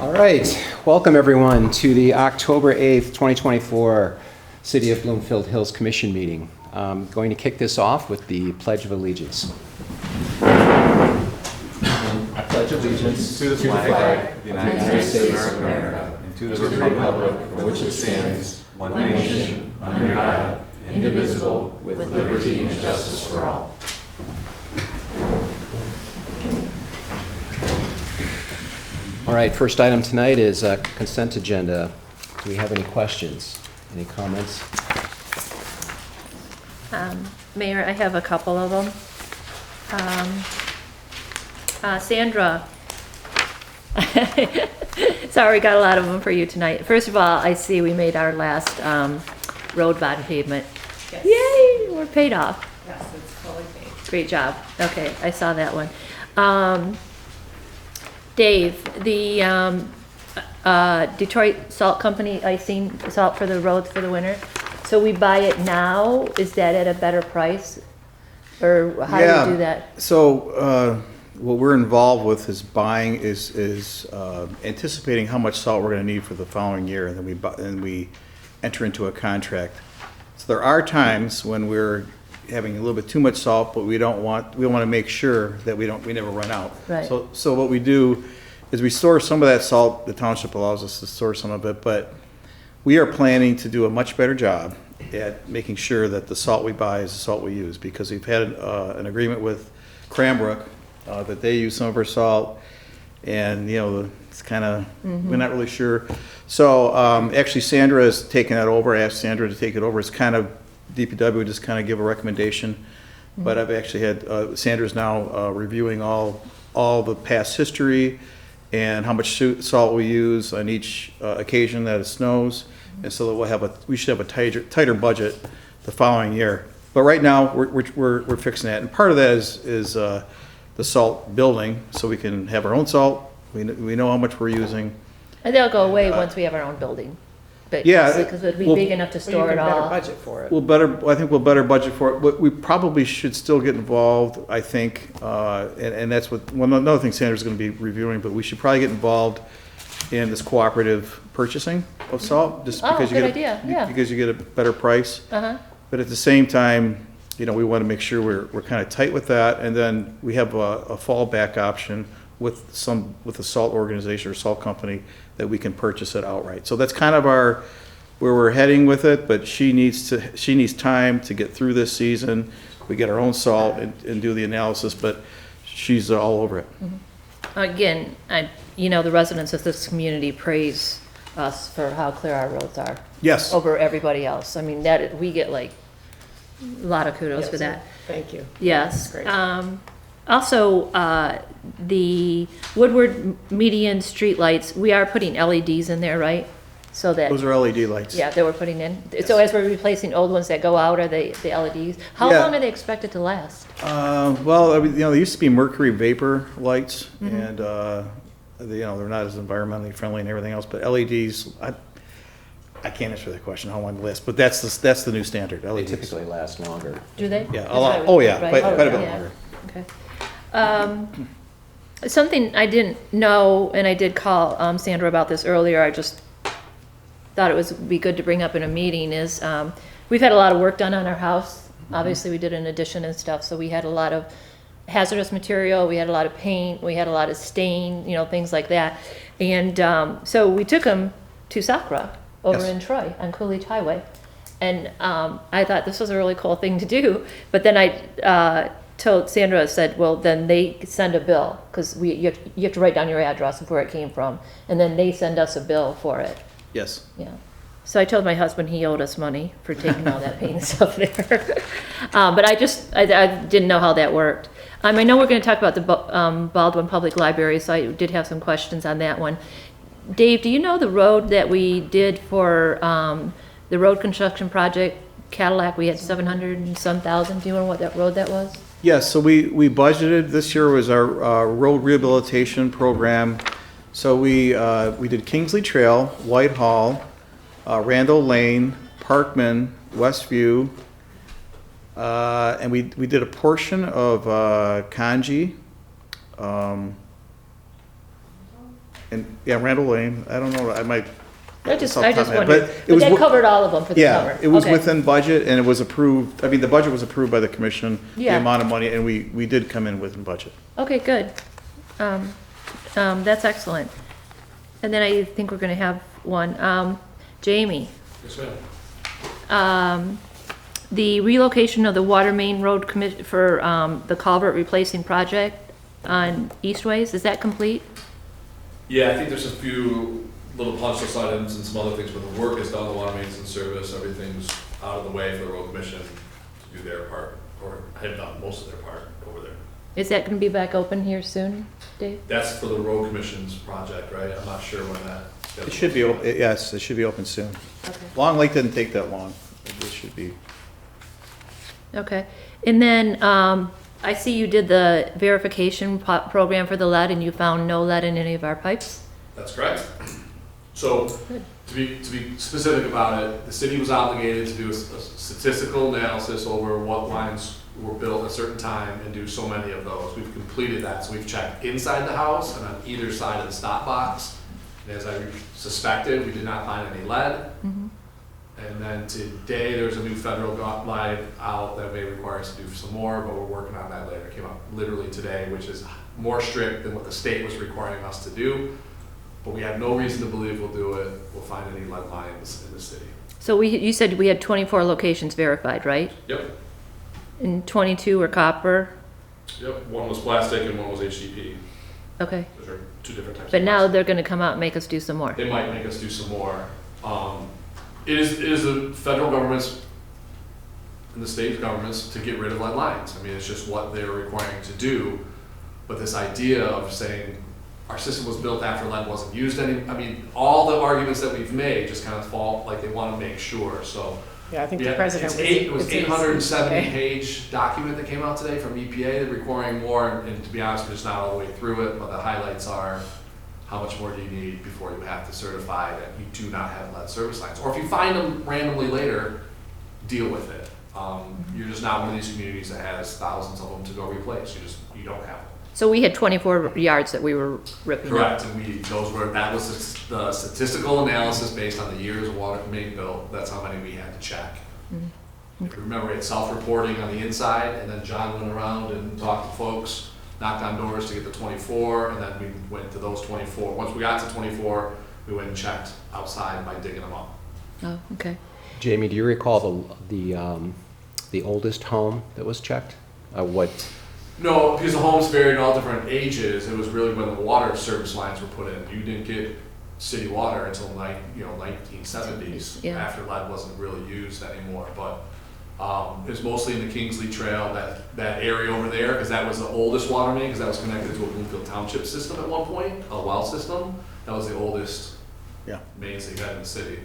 All right, welcome everyone to the October 8th, 2024 City of Bloomfield Hills Commission meeting. I'm going to kick this off with the Pledge of Allegiance. I pledge allegiance to the flag of the United States of America and to the republic for which it stands, one nation, under God, indivisible, with liberty and justice for all. All right, first item tonight is a consent agenda. Do we have any questions? Any comments? Mayor, I have a couple of them. Sandra, sorry, got a lot of them for you tonight. First of all, I see we made our last road bond pavement. Yes. Yay, we're paid off. Yes, it's fully paid. Great job. Okay, I saw that one. Dave, the Detroit Salt Company icing salt for the roads for the winter. So we buy it now, is that at a better price? Or how do we do that? So what we're involved with is buying, is anticipating how much salt we're gonna need for the following year, and then we enter into a contract. So there are times when we're having a little bit too much salt, but we wanna make sure that we never run out. Right. So what we do is we store some of that salt. The township allows us to store some of it, but we are planning to do a much better job at making sure that the salt we buy is the salt we use, because we've had an agreement with Pembroke that they use some of our salt, and it's kind of, we're not really sure. So actually Sandra has taken that over. I asked Sandra to take it over. It's kind of DPW would just kind of give a recommendation, but I've actually had Sandra's now reviewing all the past history and how much salt we use on each occasion that it snows, and so that we should have a tighter budget the following year. But right now we're fixing that, and part of that is the salt building, so we can have our own salt. We know how much we're using. And they'll go away once we have our own building. But Yeah, because it would be big enough to store it all. Better budget for it. I think we'll better budget for it. But we probably should still get involved, I think, and that's another thing Sandra's going to be reviewing, but we should probably get involved in this cooperative purchasing of salt, just because good idea, yeah. because you get a better price. Uh-huh. But at the same time, we want to make sure we're kind of tight with that, and then we have a fallback option with a salt organization or salt company that we can purchase it outright. So that's kind of where we're heading with it, but she needs time to get through this season. We get our own salt and do the analysis, but she's all over it. Mm-hmm. Again, the residents of this community praise us for how clear our roads are. Yes. Over everybody else. I mean, we get like a lot of kudos for that. Thank you. Yes. Great. Also, the Woodward median streetlights, we are putting LEDs in there, right? So that, Those are LED lights. yeah, that we're putting in. So as we're replacing old ones that go out, are the LEDs? How Yeah. long are they expected to last? Well, they used to be mercury vapor lights, and they're not as environmentally friendly and everything else. But LEDs, I can't answer that question how long they last, but that's the new standard. They LEDs typically last longer. Do they? Yeah, That's a lot. what I Oh was- yeah, right? quite a bit Yeah. longer. Okay. Something I didn't know, and I did call Sandra about this earlier, I just thought it would be good to bring up in a meeting, is we've had a lot of work done on our house. Obviously, we did an addition and stuff, so we had a lot of hazardous material, we had a lot of paint, we had a lot of stain, things like that. And so we took them to Sakra over Yes. in Troy on Coolidge Highway. And I thought this was a really cool thing to do, but then I told Sandra, said, well, then they send a bill, because you have to write down your address of where it came from, and then they send us a bill for it. Yes. Yeah. So I told my husband he owed us money for taking all that paint and stuff there. But I didn't know how that worked. I know we're going to talk about the Baldwin Public Library, so I did have some questions on that one. Dave, do you know the road that we did for the road construction project, Cadillac? We had 700 and some thousand. Do you know what that road that was? Yes, so we budgeted, this year was our road rehabilitation program. So we did Kingsley Trail, Whitehall, Randall Lane, Parkman, Westview, and we did a portion of Kanji, And, yeah, Randall Lane, I don't know, I might. I just off the top of my head, wondered, it but was that wi- covered all of them for the summer? Yeah, it was Okay. within budget and it was approved, I mean, the budget was approved by the commission, the Yeah. amount of money, and we did come in within budget. Okay, good. That's excellent. And then I think we're gonna have one, Jamie. Yes, ma'am. The relocation of the water main road for, the culvert replacing project on Eastways, is that complete? Yeah, I think there's a few little punch list items and some other things, but the work is done, the water mains in service, everything's out of the way for the road commission to do their part, or have done most of their part over there. Is that gonna be back open here soon, Dave? That's for the road commission's project, right? I'm not sure when that. It should be, yes, it should be open soon. Okay. Long Lake didn't take that long, it should be. Okay, and then, I see you did the verification program for the lead, and you found no lead in any of our pipes? That's correct. So, to be specific about it, the city was obligated to do a statistical analysis over what lines were built at a certain time and do so many of those. We've completed that, so we've checked inside the house and on either side of the stop box. And as I suspected, we did not find any lead. And then today, there's a new federal guide out that may require us to do some more, but we're working on that later. It came out literally today, which is more strict than what the state was requiring us to do. But we have no reason to believe we'll do it. We'll find any lead lines in the city. So you said we had 24 locations verified, right? Yep, And 22 were copper? yep. One was plastic and one was HDP. Okay, Those are two different types. but of now plastic. they're gonna come out and make us do some more? They might make us do some more. It is the federal government's and the state government's to get rid of lead lines. I mean, it's just what they're requiring to do. But this idea of saying our system was built after lead wasn't used I mean, all the arguments that we've made just kind of fall, like they want to make sure, so. Yeah, I think Yeah, the president it's was. it was it's- 870 page document that came out today from EPA requiring more, and to be honest, we're just not all the way through it, but the highlights are how much more do you need before you have to certify that you do not have lead service lines? Or if you find them randomly later, deal with it. You're just not one of these communities that has thousands of them to go replace, you don't have them. So we had 24 yards that we were ripping up? Correct, and that was the statistical analysis based on the years of water main built, that's how many we had to check. If you remember, it's self-reporting on the inside, and then John went around and talked to folks, knocked on doors to get the 24, and then we went to those 24. Once we got to 24, we went and checked outside by digging them up. Oh, okay. Jamie, do you recall the oldest home that was checked? What? No, because the homes varied in all different ages, it was really when the water service lines were put in. You didn't get city water until 1970s, Yeah. after lead wasn't really used anymore, but it was mostly in the Kingsley Trail, that area over there, because that was the oldest water main, because that was connected to a Bloomfield Township system at one point, a well system. That was the oldest Yeah, mains they had in the city.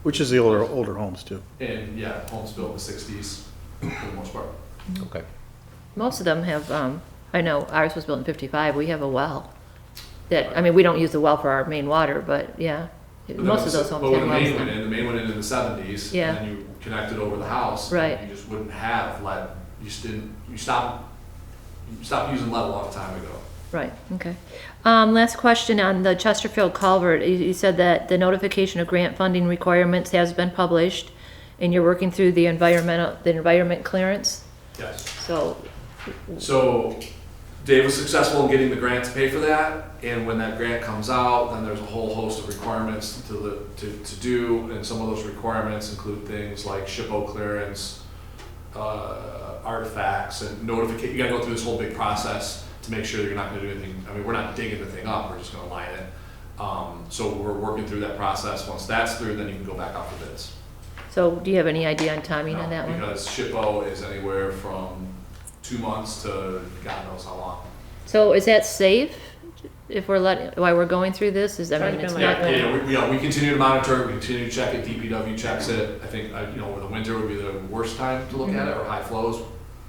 which is the older homes too. And yeah, homes built in the 60s for the most part. Okay. Most of them have, I know ours was built in 55, we have a well. That, I mean, we don't use the well for our main water, but yeah, most of those homes But when have the wells main went now. in, the main went in the 70s, Yeah. and then you connected over the house. and Right. You just wouldn't have lead, you stopped using lead a long time ago. Right, okay. Last question on the Chesterfield culvert. You said that the notification of grant funding requirements has been published, and you're working through the environment clearance, Yes. so, Dave was successful in getting the grant to pay for that, and when that grant comes out, then there's a whole host of requirements to do, and some of those requirements include things like SHPO clearance, artifacts, and notification. You gotta go through this whole big process to make sure that you're not gonna do anything. I mean, we're not digging the thing up, we're just gonna line it. So we're working through that process. Once that's through, then you can go back out for bids. so do you have any idea on timing on that one? Because SHPO is anywhere from 2 months to God knows how long. So is that safe if we're while we're going through this? I mean, it's not going to. We continue to monitor it, we continue to check it, DPW checks it. I think, over the winter would be the worst time to look at it, or high flows.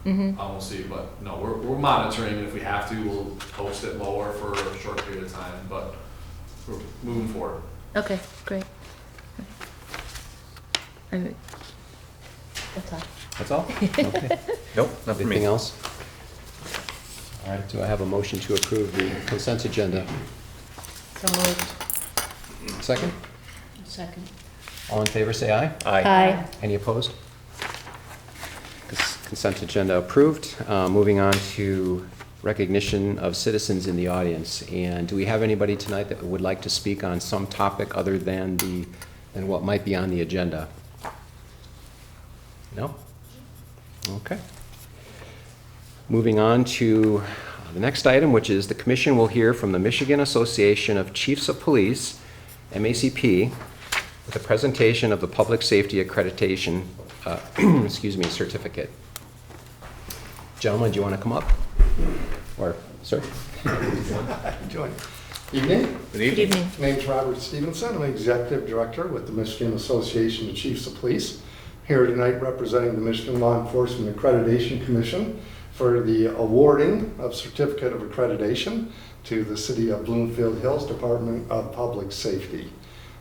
We'll see, but no, we're monitoring, and if we have to, we'll post it lower for a short period of time, but we're moving forward. Okay, great. That's all. That's all? Okay. Nope, not for me. Anything else? All right, do I have a motion to approve the consent agenda? So moved. Second? Second. All in favor, say aye. Aye. Any opposed? Consent agenda approved. Moving on to recognition of citizens in the audience. And do we have anybody tonight that would like to speak on some topic other than what might be on the agenda? No? Okay. Moving on to the next item, which is the commission will hear from the Michigan Association of Chiefs of Police, MACP, with a presentation of the Public Safety Accreditation certificate. Gentlemen, do you want to come up? Or, sir? Join. Evening. Good evening. My name's Robert Stevenson. I'm Executive Director with the Michigan Association of Chiefs of Police. Here tonight representing the Michigan Law Enforcement Accreditation Commission for the awarding of Certificate of Accreditation to the City of Bloomfield Hills Department of Public Safety.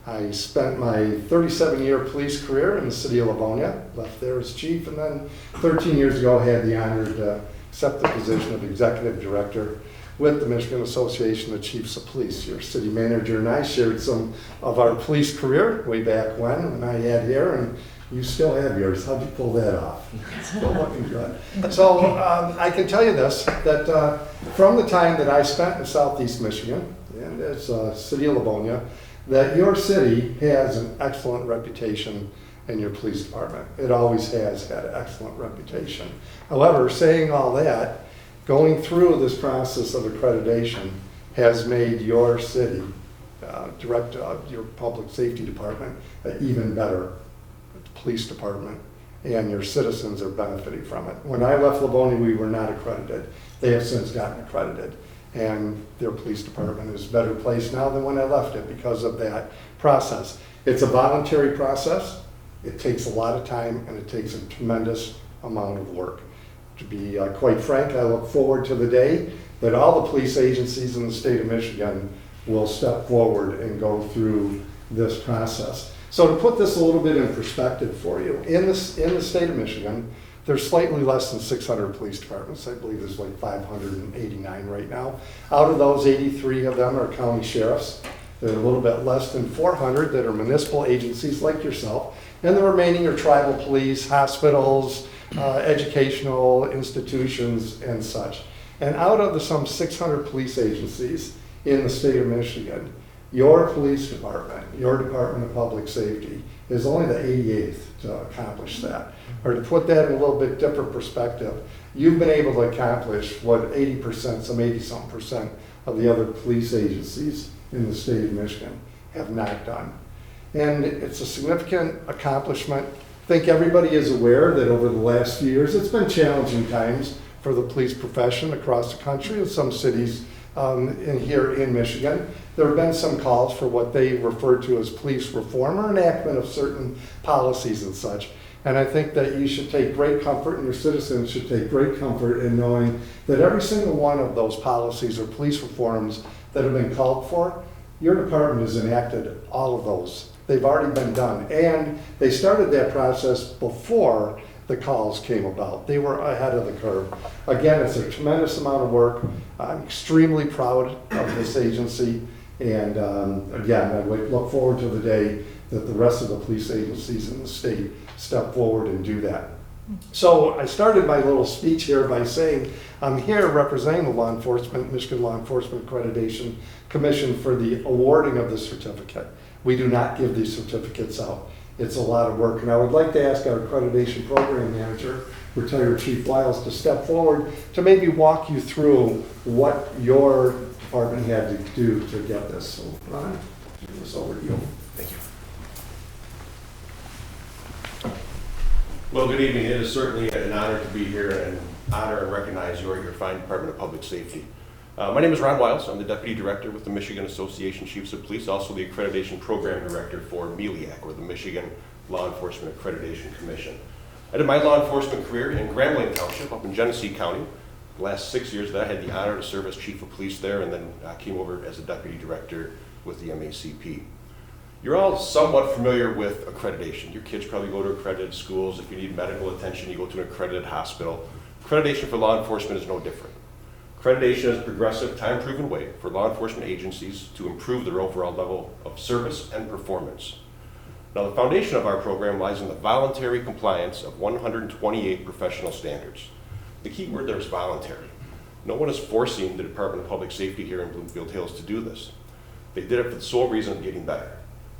I spent my 37-year police career in the city of Livonia, left there as chief, and then 13 years ago had the honor to accept the position of executive director with the Michigan Association of Chiefs of Police. Your city manager and I shared some of our police career way back when I had hair, and you still have yours. How'd you pull that off? Still looking good. So I can tell you this, that from the time that I spent in Southeast Michigan, and as city of Livonia, that your city has an excellent reputation in your police department. It always has had an excellent reputation. However, saying all that, going through this process of accreditation has made your city, your public safety department, even better police department, and your citizens are benefiting from it. When I left Livonia, we were not accredited. They have since gotten accredited, and their police department is a better place now than when I left it because of that process. It's a voluntary process. It takes a lot of time, and it takes a tremendous amount of work. To be quite frank, I look forward to the day that all the police agencies in the state of Michigan will step forward and go through this process. So to put this a little bit in perspective for you, in the state of Michigan, there's slightly less than 600 police departments. I believe there's like 589 right now. Out of those, 83 of them are county sheriffs. There are a little bit less than 400 that are municipal agencies like yourself, and the remaining are tribal police, hospitals, educational institutions, and such. And out of the some 600 police agencies in the state of Michigan, your police department, your Department of Public Safety, is only the 88th to accomplish that. Or to put that in a little bit different perspective, you've been able to accomplish what 80%, some 80-something% of the other police agencies in the state of Michigan have not done. And it's a significant accomplishment. I think everybody is aware that over the last few years, it's been challenging times for the police profession across the country and some cities here in Michigan. There have been some calls for what they refer to as police reform or enactment of certain policies and such. And I think that you should take great comfort, and your citizens should take great comfort in knowing that every single one of those policies or police reforms that have been called for, your department has enacted all of those. They've already been done. And they started that process before the calls came about. They were ahead of the curve. Again, it's a tremendous amount of work. I'm extremely proud of this agency. And again, I would look forward to the day that the rest of the police agencies in the state step forward and do that. So I started my little speech here by saying I'm here representing the Michigan Law Enforcement Accreditation Commission for the awarding of the certificate. We do not give these certificates out. It's a lot of work. And I would like to ask our accreditation program manager, retired Chief Wiles, to step forward to maybe walk you through what your department had to do to get this. So Ron, I'll give this over to you. Thank you. Well, good evening. It is certainly an honor to be here and honor and recognize your fine Department of Public Safety. My name is Ron Wiles. I'm the Deputy Director with the Michigan Association of Chiefs of Police, also the Accreditation Program Director for MELIAC, or the Michigan Law Enforcement Accreditation Commission. I did my law enforcement career in Grambling Township up in Genesee County. The last 6 years that I had the honor to serve as Chief of Police there, and then came over as a Deputy Director with the MACP. You're all somewhat familiar with accreditation. Your kids probably go to accredited schools. If you need medical attention, you go to an accredited hospital. Accreditation for law enforcement is no different. Accreditation is a progressive, time-proven way for law enforcement agencies to improve their overall level of service and performance. Now, the foundation of our program lies in the voluntary compliance of 128 professional standards. The key word there is voluntary. No one is forcing the Department of Public Safety here in Bloomfield Hills to do this. They did it for the sole reason of getting better.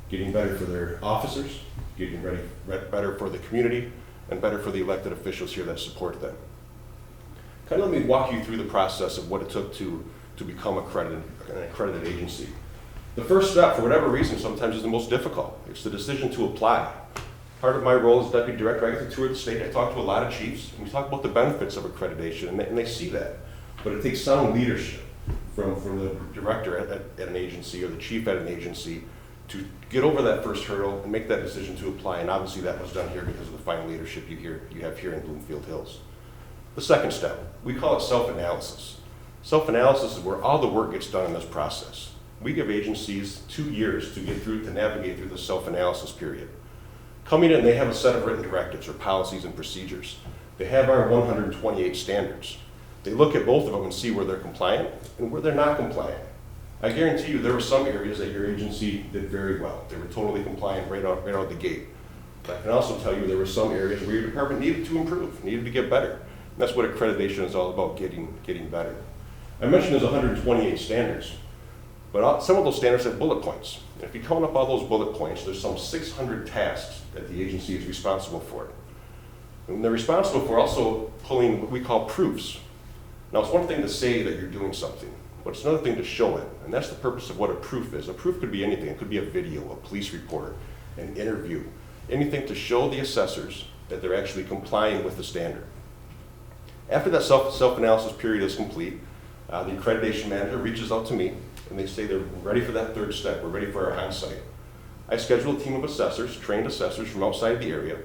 Getting better for their officers, getting better for the community, and better for the elected officials here that support them. Kind of let me walk you through the process of what it took to become an accredited agency. The first step, for whatever reason, sometimes is the most difficult. It's the decision to apply. Part of my role as deputy director, I get to tour the state. I talk to a lot of chiefs, and we talk about the benefits of accreditation, and they see that. But it takes sound leadership from the director at an agency or the chief at an agency to get over that first hurdle and make that decision to apply. And obviously that was done here because of the fine leadership you have here in Bloomfield Hills. The second step, we call it self-analysis. Self-analysis is where all the work gets done in this process. We give agencies 2 years to navigate through the self-analysis period. Coming in, they have a set of written directives or policies and procedures. They have our 128 standards. They look at both of them and see where they're compliant and where they're not compliant. I guarantee you there were some areas that your agency did very well. They were totally compliant right out the gate. But I can also tell you there were some areas where your department needed to improve, needed to get better. And that's what accreditation is all about, getting better. I mentioned there's 128 standards, but some of those standards have bullet points. And if you count up all those bullet points, there's some 600 tasks that the agency is responsible for. And they're responsible for also pulling what we call proofs. Now, it's one thing to say that you're doing something, but it's another thing to show it. And that's the purpose of what a proof is. A proof could be anything. It could be a video, a police report, an interview, anything to show the assessors that they're actually complying with the standard. After that self-analysis period is complete, the accreditation manager reaches out to me and they say they're ready for that third step. We're ready for our on-site. I schedule a team of assessors, trained assessors from outside the area,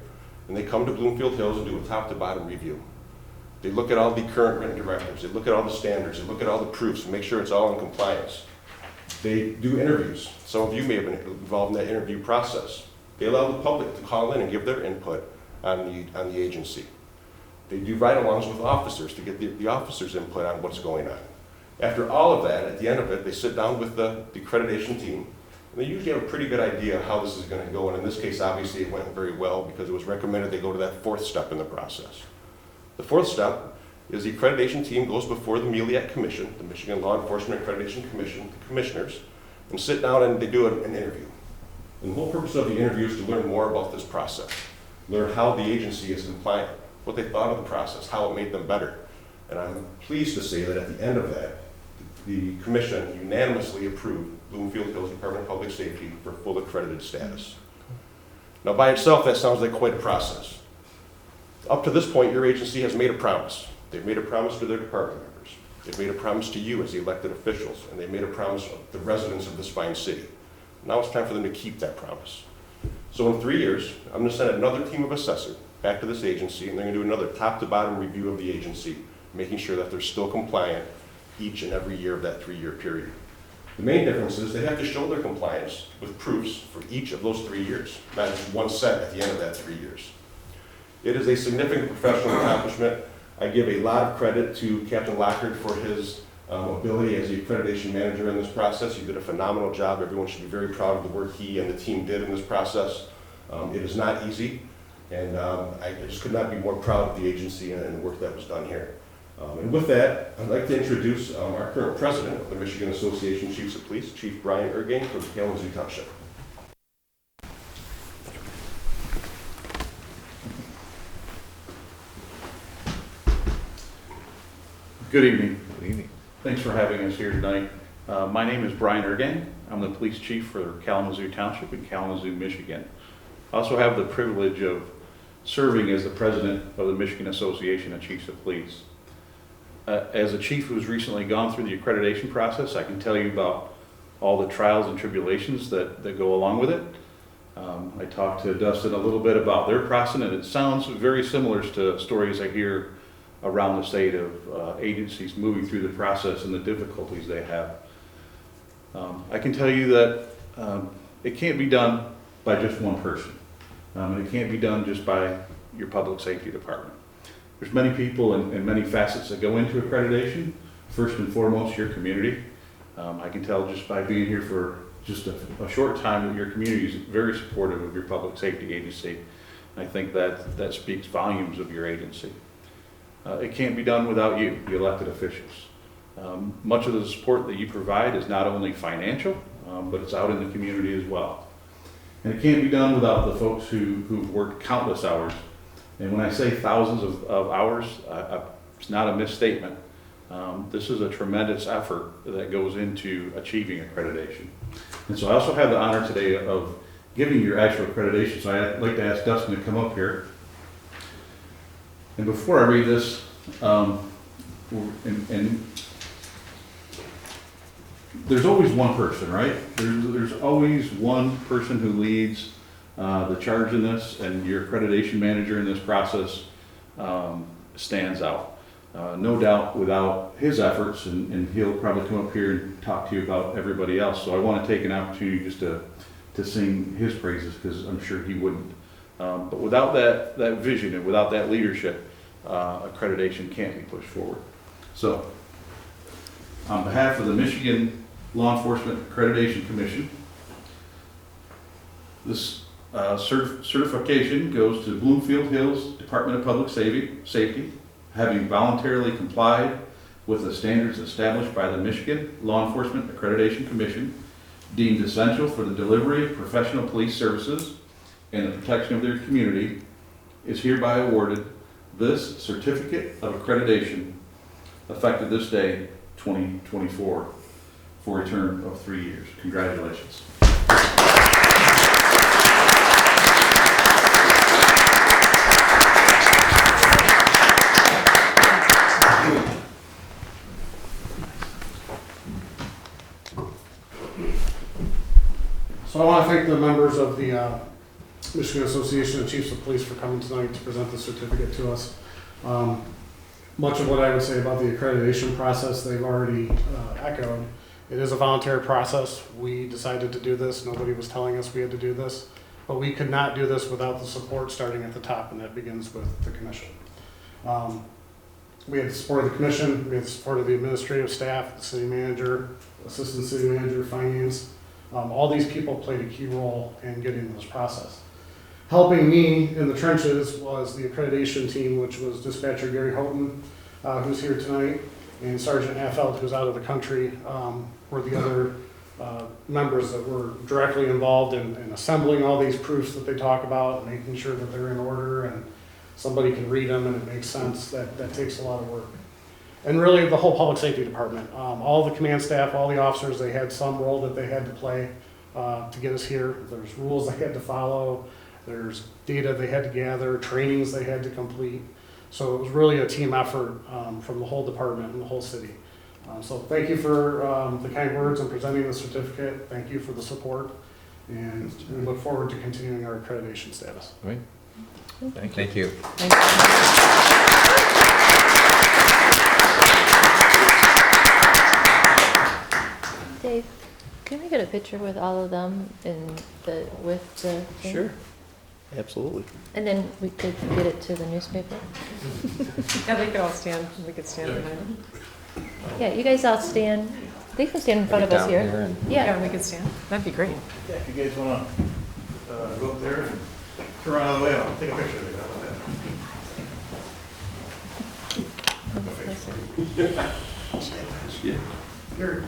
and they come to Bloomfield Hills and do a top-to-bottom review. They look at all the current written directives, they look at all the standards, they look at all the proofs and make sure it's all in compliance. They do interviews. Some of you may have been involved in that interview process. They allow the public to call in and give their input on the agency. They do ride-alongs with officers to get the officers' input on what's going on. After all of that, at the end of it, they sit down with the accreditation team, and they usually have a pretty good idea of how this is going to go. And in this case, obviously, it went very well because it was recommended they go to that fourth step in the process. The fourth step is the accreditation team goes before the MELIAC Commission, the Michigan Law Enforcement Accreditation Commission, the commissioners, and sit down and they do an interview. And the whole purpose of the interview is to learn more about this process, learn how the agency is compliant, what they thought of the process, how it made them better. And I'm pleased to say that at the end of that, the commission unanimously approved Bloomfield Hills Department of Public Safety for full accredited status. Now, by itself, that sounds like quite a process. Up to this point, your agency has made a promise. They've made a promise to their department members. They've made a promise to you as the elected officials, and they've made a promise to the residents of this fine city. Now it's time for them to keep that promise. So in 3 years, I'm going to send another team of assessors back to this agency, and they're going to do another top-to-bottom review of the agency, making sure that they're still compliant each and every year of that 3-year period. The main difference is they have to show their compliance with proofs for each of those 3 years, not just one set at the end of that 3 years. It is a significant professional accomplishment. I give a lot of credit to Captain Lockard for his ability as the accreditation manager in this process. He did a phenomenal job. Everyone should be very proud of the work he and the team did in this process. It is not easy, and I just could not be more proud of the agency and the work that was done here. And with that, I'd like to introduce our current president of the Michigan Association of Chiefs of Police, Chief Brian Ergang from Kalamazoo Township. Good evening. Good evening. Thanks for having us here tonight. My name is Brian Ergang. I'm the police chief for Kalamazoo Township in Kalamazoo, Michigan. I also have the privilege of serving as the president of the Michigan Association of Chiefs of Police. As a chief who's recently gone through the accreditation process, I can tell you about all the trials and tribulations that go along with it. I talked to Dustin a little bit about their process, and it sounds very similar to stories I hear around the state of agencies moving through the process and the difficulties they have. I can tell you that it can't be done by just one person. And it can't be done just by your public safety department. There's many people and many facets that go into accreditation, first and foremost, your community. I can tell just by being here for just a short time that your community is very supportive of your public safety agency. I think that speaks volumes of your agency. It can't be done without you, the elected officials. Much of the support that you provide is not only financial, but it's out in the community as well. And it can't be done without the folks who've worked countless hours. And when I say thousands of hours, it's not a misstatement. This is a tremendous effort that goes into achieving accreditation. And so I also have the honor today of giving your actual accreditation. So I'd like to ask Dustin to come up here. And before I read this, and there's always one person, right? There's always one person who leads the charge in this, and your accreditation manager in this process stands out. No doubt without his efforts, and he'll probably come up here and talk to you about everybody else. So I want to take an opportunity just to sing his praises, because I'm sure he wouldn't. But without that vision and without that leadership, accreditation can't be pushed forward. So on behalf of the Michigan Law Enforcement Accreditation Commission, this certification goes to Bloomfield Hills Department of Public Safety, having voluntarily complied with the standards established by the Michigan Law Enforcement Accreditation Commission, deemed essential for the delivery of professional police services and the protection of their community, is hereby awarded this certificate of accreditation effective this day, 2024, for a term of 3 years. Congratulations. So I want to thank the members of the Michigan Association of Chiefs of Police for coming tonight to present the certificate to us. Much of what I would say about the accreditation process, they've already echoed. It is a voluntary process. We decided to do this. Nobody was telling us we had to do this. But we could not do this without the support starting at the top, and that begins with the commission. We had the support of the commission. We had the support of the administrative staff, the city manager, assistant city manager, finance. All these people played a key role in getting this process. Helping me in the trenches was the accreditation team, which was Dispatcher Gary Houghton, who's here tonight, and Sergeant Affeld, who's out of the country, were the other members that were directly involved in assembling all these proofs that they talk about, making sure that they're in order and somebody can read them and it makes sense. That takes a lot of work. And really the whole public safety department, all the command staff, all the officers, they had some role that they had to play to get us here. There's rules they had to follow. There's data they had to gather, trainings they had to complete. So it was really a team effort from the whole department and the whole city. So thank you for the kind words and presenting the certificate. Thank you for the support. And we look forward to continuing our accreditation status. Right. Thank you. Dave, can I get a picture with all of them with the thing? Sure. Absolutely. And then we could get it to the newspaper? Yeah, they could all stand, we could stand behind them. Yeah, you guys all stand. They can stand in front of us here. Yeah. Yeah, we could stand. That'd be great. Yeah, if you guys want to go up there and turn around the way, I'll take a picture of it. Yeah. Here.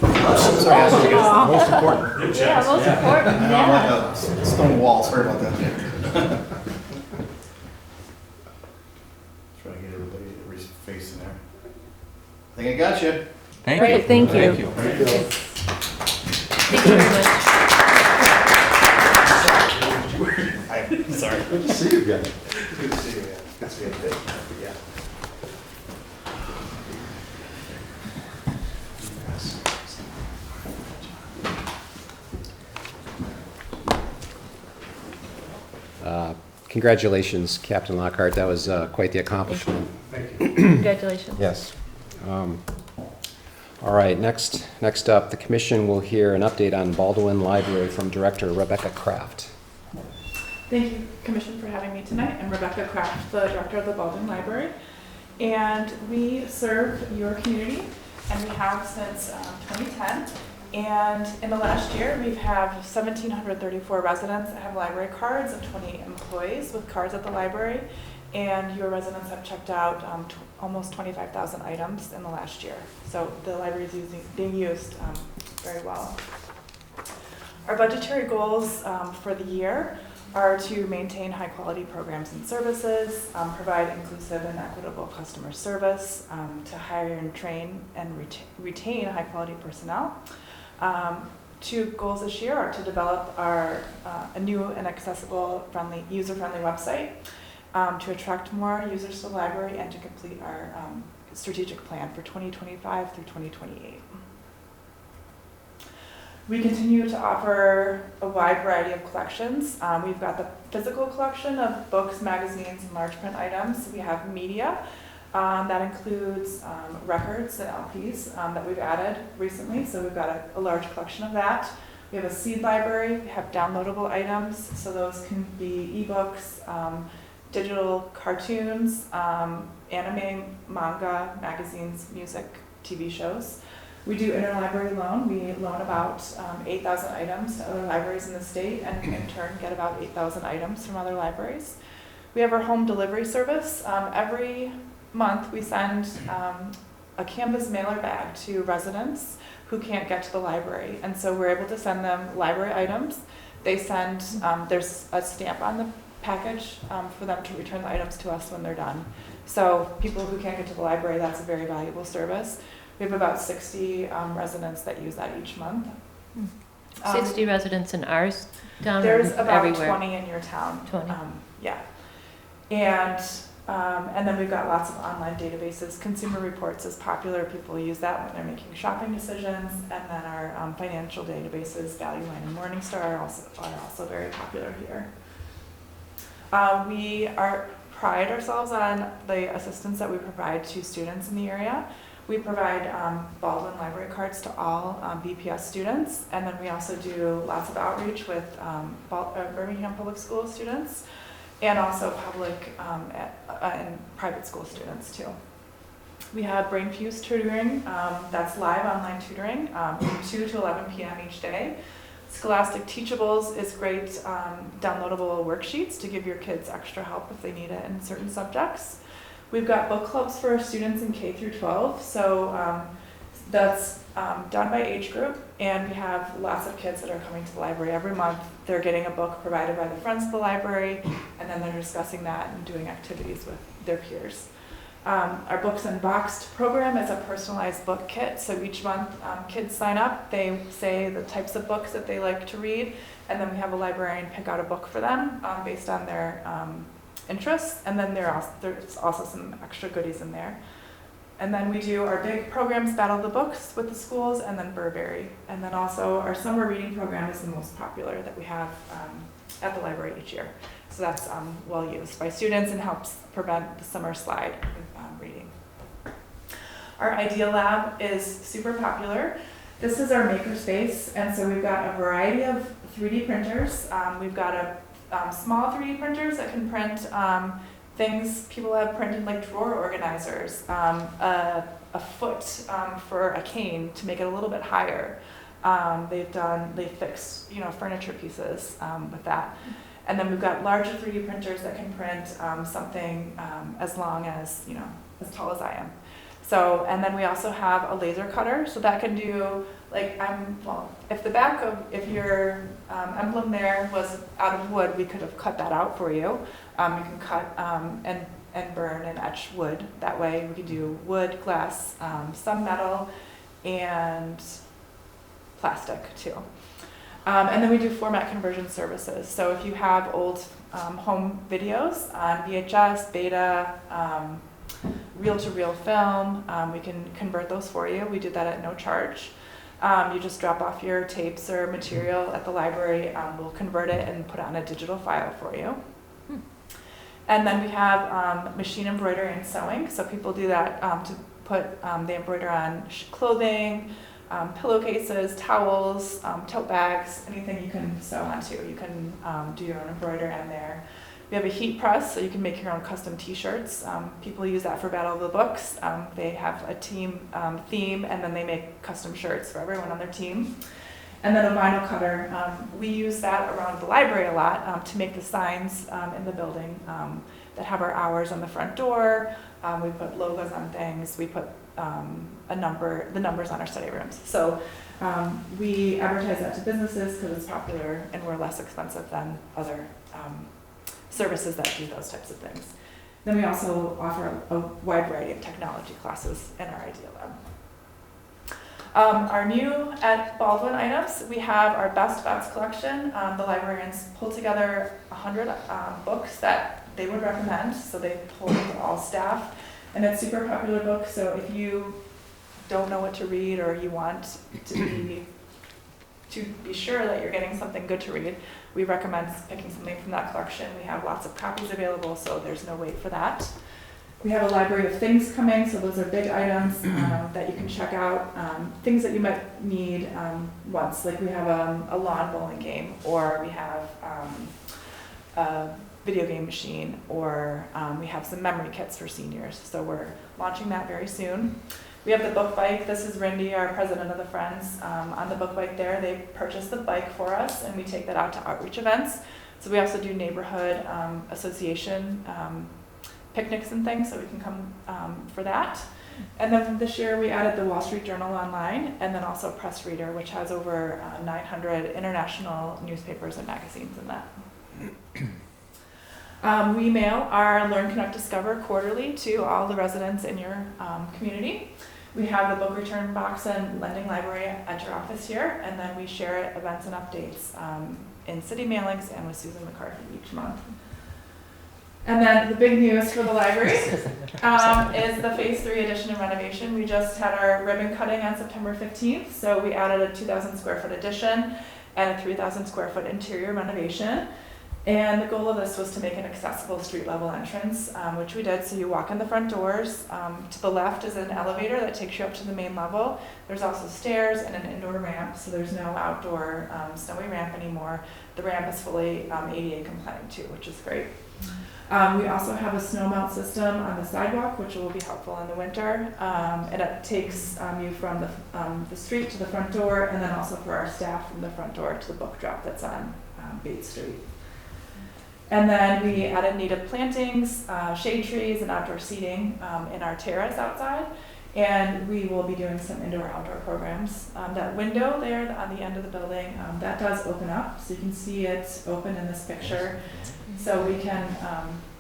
Most important. Yeah, most important, I'm yeah. like a stone wall, sorry about that. Try to get everybody's face in there. I think I got you. Great, thank you. Thank you. Thank you very much. I'm sorry. Good to see you again. Good to see you again. Good to see you again. Yeah. Congratulations, Captain Lockhart. That was quite the accomplishment. Congratulations. Yes. All right, next up, the commission will hear an update on Baldwin Library from Director Rebecca Kraft. Thank you, Commission, for having me tonight. I'm Rebecca Kraft, the director of the Baldwin Library. And we serve your community, and we have since 2010. And in the last year, we've had 1,734 residents that have library cards and 20 employees with cards at the library. And your residents have checked out almost 25,000 items in the last year. So the library is being used very well. Our budgetary goals for the year are to maintain high quality programs and services, provide inclusive and equitable customer service, to hire and train and retain high quality personnel. Two goals this year are to develop a new and accessible, user-friendly website, to attract more users to the library, and to complete our strategic plan for 2025 through 2028. We continue to offer a wide variety of collections. We've got the physical collection of books, magazines, and large print items. We have media. That includes records and LPs that we've added recently. So we've got a large collection of that. We have a seed library. We have downloadable items. So those can be ebooks, digital cartoons, anime, manga, magazines, music, TV shows. We do interlibrary loan. We loan about 8,000 items to other libraries in the state, and in turn get about 8,000 items from other libraries. We have our home delivery service. Every month we send a canvas mailer bag to residents who can't get to the library, and so we're able to send them library items. They send, there's a stamp on the package for them to return the items to us when they're done. So people who can't get to the library, that's a very valuable service. We have about 60 residents that use that each month. 60 residents in ours town? There's or about everywhere? 20 in your town. 20. Yeah. And then we've got lots of online databases. Consumer Reports is popular. People use that when they're making shopping decisions. And then our financial databases, Value Line and Morningstar, are also very popular here. We pride ourselves on the assistance that we provide to students in the area. We provide Baldwin library cards to all BPS students, and then we also do lots of outreach with Birmingham Public School students, and also public and private school students too. We have Brain Fuse tutoring, that's live online tutoring from 2 to 11 p.m. each day. Scholastic Teachables is great downloadable worksheets to give your kids extra help if they need it in certain subjects. We've got book clubs for students in K through 12, so that's done by age group, and we have lots of kids that are coming to the library every month. They're getting a book provided by the friends of the library, and then they're discussing that and doing activities with their peers. Our Books Unboxed program is a personalized book kit, so each month kids sign up, they say the types of books that they like to read, and then we have a librarian pick out a book for them based on their interests, and then there's also some extra goodies in there. And then we do our big programs, Battle of the Books with the schools, and then Burberry. And then also our summer reading program is the most popular that we have at the library each year. So that's well used by students and helps prevent the summer slide with reading. Our Idea Lab is super popular. This is our makerspace, and so we've got a variety of 3D printers. We've got small 3D printers that can print things people have printed, like drawer organizers, a foot for a cane to make it a little bit higher. They fixed furniture pieces with that. And then we've got larger 3D printers that can print something as long as, as tall as I am. So, and then we also have a laser cutter, so that can do, if your emblem there was out of wood, we could have cut that out for you. You can cut and burn and etch wood. That way we can do wood, glass, some metal, and plastic too. And then we do format conversion services. So if you have old home videos on VHS, beta, reel-to-reel film, we can convert those for you. We do that at no charge. You just drop off your tapes or material at the library. We'll convert it and put it on a digital file for you. And then we have machine embroidery and sewing. So people do that to put, they embroider on clothing, pillowcases, towels, tote bags, anything you can sew onto. You can do your own embroidery in there. We have a heat press, so you can make your own custom t-shirts. People use that for Battle of the Books. They have a team theme, and then they make custom shirts for everyone on their team. And then a vinyl cutter. We use that around the library a lot to make the signs in the building that have our hours on the front door. We put logos on things. We put the numbers on our study rooms. So we advertise that to businesses because it's popular and we're less expensive than other services that do those types of things. Then we also offer a wide variety of technology classes in our Idea Lab. Our new at Baldwin items, we have our best bets collection. The librarians pulled together 100 books that they would recommend, so they pulled all staff. And it's a super popular book, so if you don't know what to read or you want to be sure that you're getting something good to read, we recommend picking something from that collection. We have lots of copies available, so there's no wait for that. We have a library of things coming, so those are big items that you can check out. Things that you might need once, like we have a lawn bowling game, or we have a video game machine, or we have some memory kits for seniors. So we're launching that very soon. We have the book bike. This is Rindy, our president of the Friends. On the book bike there, they purchased the bike for us, and we take that out to outreach events. So we also do neighborhood association picnics and things, so we can come for that. And then this year we added the Wall Street Journal online, and then also Press Reader, which has over 900 international newspapers and magazines in that. We mail our Learn, Connect, Discover quarterly to all the residents in your community. We have the book return box and lending library at your office here, and then we share events and updates in city mailings and with Susan McCarthy each month. And then the big news for the library is the Phase 3 addition and renovation. We just had our ribbon cutting on September 15th, so we added a 2,000 square foot addition and a 3,000 square foot interior renovation. And the goal of this was to make an accessible street level entrance, which we did. So you walk in the front doors. To the left is an elevator that takes you up to the main level. There's also stairs and an indoor ramp, so there's no outdoor snowy ramp anymore. The ramp is fully ADA compliant too, which is great. We also have a snow melt system on the sidewalk, which will be helpful in the winter. And it takes you from the street to the front door, and then also for our staff from the front door to the book drop that's on Bates Street. And then we added native plantings, shade trees, and outdoor seating in our terrace outside. And we will be doing some indoor-outdoor programs. That window there on the end of the building, that does open up. So you can see it open in this picture. So we can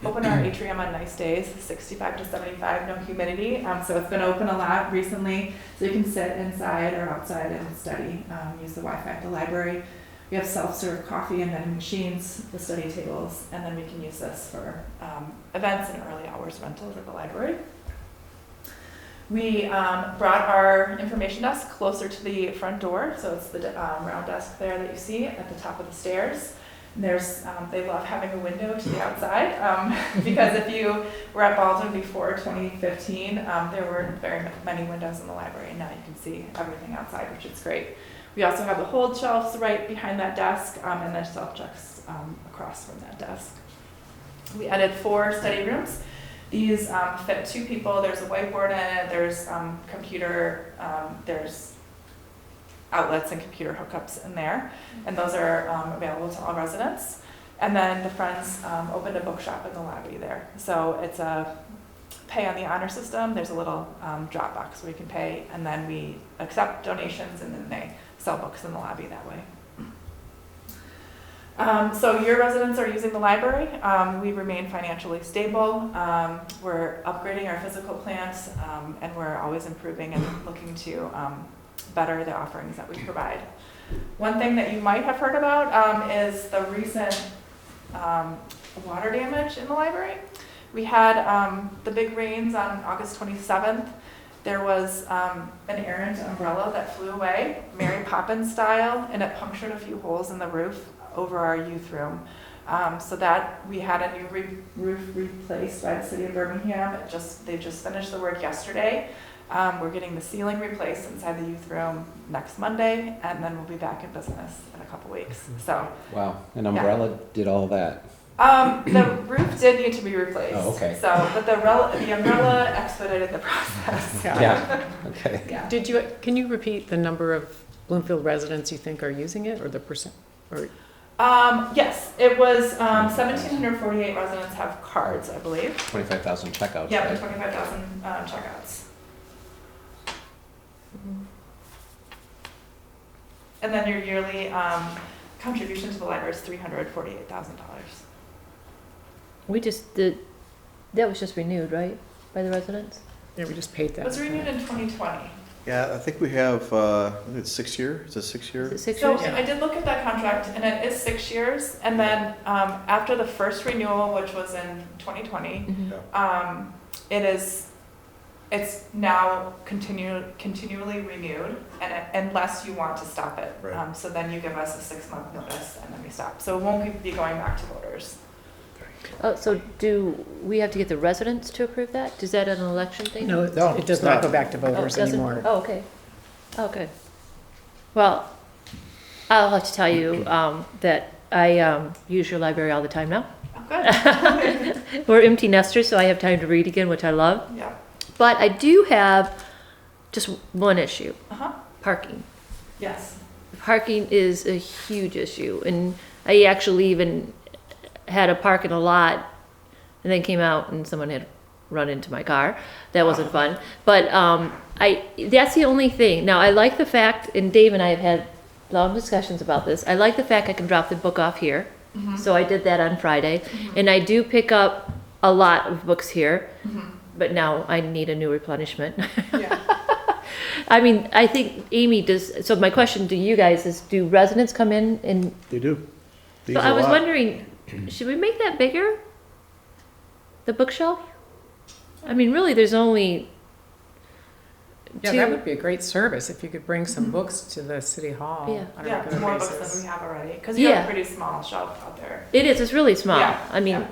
open our atrium on nice days, 65 to 75, no humidity. So it's been open a lot recently. So you can sit inside or outside and study, use the Wi-Fi at the library. We have self-serve coffee and vending machines, the study tables, and then we can use this for events and early hours rentals at the library. We brought our information desk closer to the front door, so it's the round desk there that you see at the top of the stairs. And there's, they love having a window to the outside because if you were at Baldwin before 2015, there weren't very many windows in the library, and now you can see everything outside, which is great. We also have the hold shelves right behind that desk, and then self-checks across from that desk. We added 4 study rooms. These fit 2 people. There's a whiteboard in it. There's computer. There's outlets and computer hookups in there, and those are available to all residents. And then the Friends opened a bookshop in the lobby there. So it's a pay on the honor system. There's a little drop box where you can pay, and then we accept donations, and then they sell books in the lobby that way. So your residents are using the library. We remain financially stable. We're upgrading our physical plants, and we're always improving and looking to better the offerings that we provide. One thing that you might have heard about is the recent water damage in the library. We had the big rains on August 27th. There was an errant umbrella that flew away, Mary Poppins style, and it punctured a few holes in the roof over our youth room. So that we had a new roof replaced by the city of Birmingham. They just finished the work yesterday. We're getting the ceiling replaced inside the youth room next Monday, and then we'll be back in business in a couple weeks. So, Wow, an umbrella did all that. the roof did need to be replaced. Oh, okay. So, but the umbrella expedited the process. Yeah, okay. Yeah. Can you repeat the number of Bloomfield residents you think are using it, or the percent, or? Yes, it was 1,748 residents have cards, I believe. 25,000 checkouts, Yeah, right? 25,000 checkouts. And then your yearly contribution to the library is $348,000. We just did, that was just renewed, right, by the residents? Yeah, we just paid It that. was renewed in 2020. Yeah, I think we have, I think it's 6 year, it's a 6 year. Is it 6 So years? I did look at that contract, and it is 6 years. And then after the first renewal, which was in 2020, Mhm. it's now continually renewed, and unless you want to stop it. Right. So then you give us a 6-month notice, and then we stop. So it won't be going back to voters. Oh, so do we have to get the residents to approve that? Is that an election thing? No, No, it does it's not not. go back to Oh, voters it doesn't? anymore. Oh, okay. Oh, good. Well, I'll have to tell you that I use your library all the time now. Oh, good. We're empty nesters, so I have time to read again, which I love. Yeah. But I do have just one issue, Uh-huh. parking. Yes. Parking is a huge issue, and I actually even had a park in a lot, and then came out and someone had run into my car. That wasn't fun. But that's the only thing. Now, I like the fact, and Dave and I have had long discussions about this, I like the fact I can drop the book off here. Mm-hmm. So I did that on Friday, and I do pick up a lot of books here, but now I need a new replenishment. Yeah. I mean, I think Amy does, so my question to you guys is, do residents come in and, They do. They so use a I was lot. wondering, should we make that bigger? The bookshelf? I mean, really, there's only Yeah, two. that would be a great service if you could bring some books to the city hall Yeah. on a Yeah, regular more books basis. than we have already, because you have Yeah. a pretty small shelf out there. It is, it's really small. Yeah, I mean,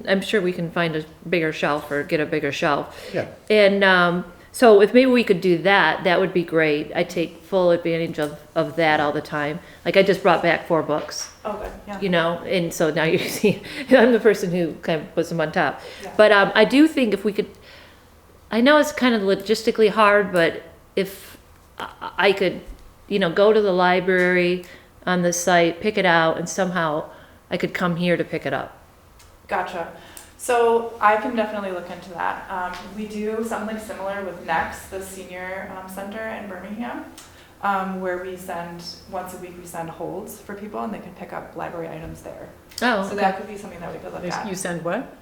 I'm sure we can find a bigger shelf or get a bigger shelf. Yeah. And so if maybe we could do that, that would be great. I take full advantage of that all the time. Like I just brought back 4 books, Oh, good, yeah. you know, and so now you see, I'm the person who kind of puts them on top. Yeah. But I do think if we could, I know it's kind of logistically hard, but if I could, you know, go to the library on the site, pick it out, and somehow I could come here to pick it up. Gotcha. So I can definitely look into that. We do something similar with Next, the senior center in Birmingham, where we send, once a week, we send holds for people and they can pick up library items there. Oh, So okay. that could be something that we could look You at. send what?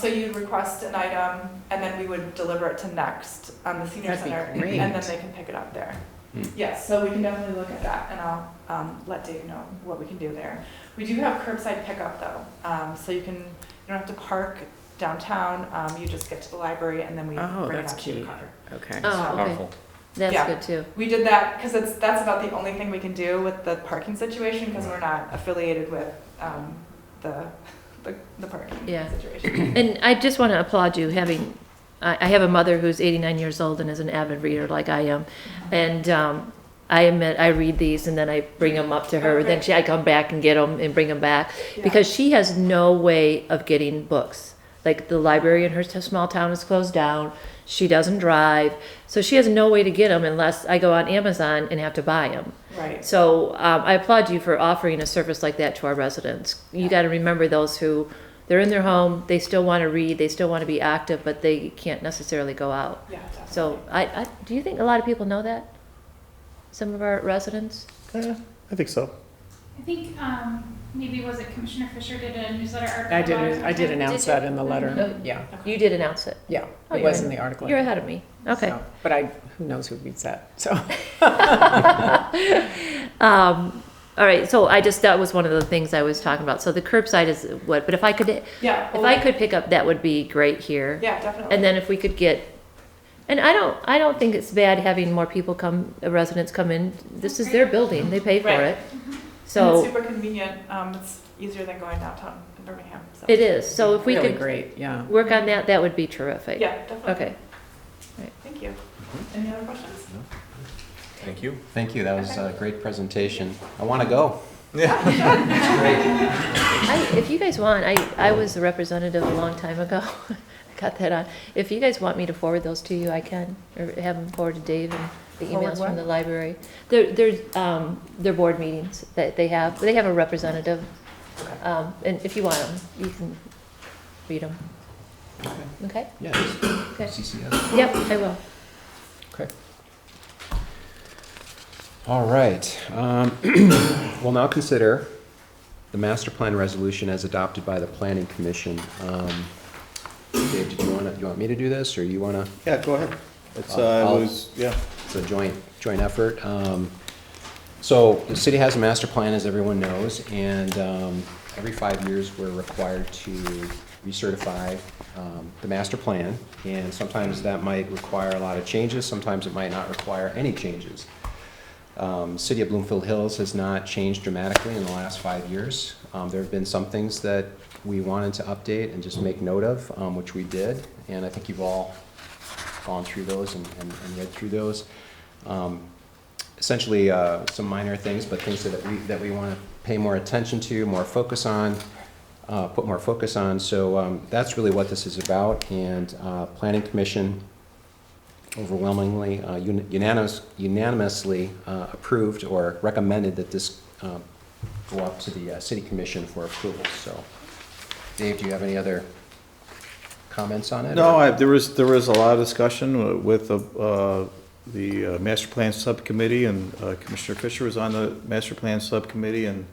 So you'd request an item and then we would deliver it to Next, the senior That'd be center, great. and then they can pick it up there. Yes, so we can definitely look at that, and I'll let Dave know what we can do there. We do have curbside pickup though, so you don't have to park downtown. You just get to the library and then we Oh, bring it that's out to your cute. car. Okay. Oh, okay. That's Yeah. good too. We did that because that's about the only thing we can do with the parking situation because we're not affiliated with the parking Yeah. situation. And I just want to applaud you having, I have a mother who's 89 years old and is an avid reader like I am. And I admit, I read these and then I bring them up to her. Then I come back and get them and bring them back. Yeah. Because she has no way of getting books. Like the library in her small town is closed down. She doesn't drive. So she has no way to get them unless I go on Amazon and have to buy them. Right. So I applaud you for offering a service like that to our residents. You got to remember those who, they're in their home, they still want to read, they still want to be active, but they can't necessarily go out. Yeah, definitely. So do you think a lot of people know that? Some of our residents? I think so. I think maybe was it Commissioner Fisher did a newsletter article. I about it did announce Did you? that in the letter. Oh. Yeah, You did announce it. yeah. Oh, It was in the article. You're ahead of me. Okay. So, but who knows who reads that, so. All right, so that was one of the things I was talking about. So the curbside is what, but if I could pick up, that would be great here. Yeah, definitely. And then if we could get, and I don't think it's bad having more people residents come in. This is their building, they pay for Right. it. And So it's super convenient. It's easier than going downtown in Birmingham. So. it is, so if we Really could great, yeah. work on that, that would be terrific. Yeah, definitely. Okay, Thank Thank you. Any other questions? Thank you. Thank you, that was a great presentation. I want to go. If you guys want, I was a representative a long time ago. I got that on. If you guys want me to forward those to you, I can, or have them forward to Dave and the Forward emails what? from the library. They're board meetings that they have a representative. And if you want them, you can read them. Okay? Yeah, Okay. CCS. Yep, I will. Okay. All right. We'll now consider the master plan resolution as adopted by the planning commission. Dave, did you want me to do this, or you want to? Yeah, go ahead. It's, yeah. It's a joint effort. So the city has a master plan, as everyone knows, and every 5 years we're required to recertify the master plan, and sometimes that might require a lot of changes, sometimes it might not require any changes. City of Bloomfield Hills has not changed dramatically in the last 5 years. There have been some things that we wanted to update and just make note of, which we did, and I think you've all gone through those and read through those. Essentially, some minor things, but things that we want to pay more attention to, more focus on, put more focus on. So that's really what this is about, and Planning Commission overwhelmingly, unanimously approved or recommended that this go up to the City Commission for approval. So, Dave, do you have any other comments on it? No, there was a lot of discussion with the master plan subcommittee, and Commissioner Fisher was on the master plan subcommittee, and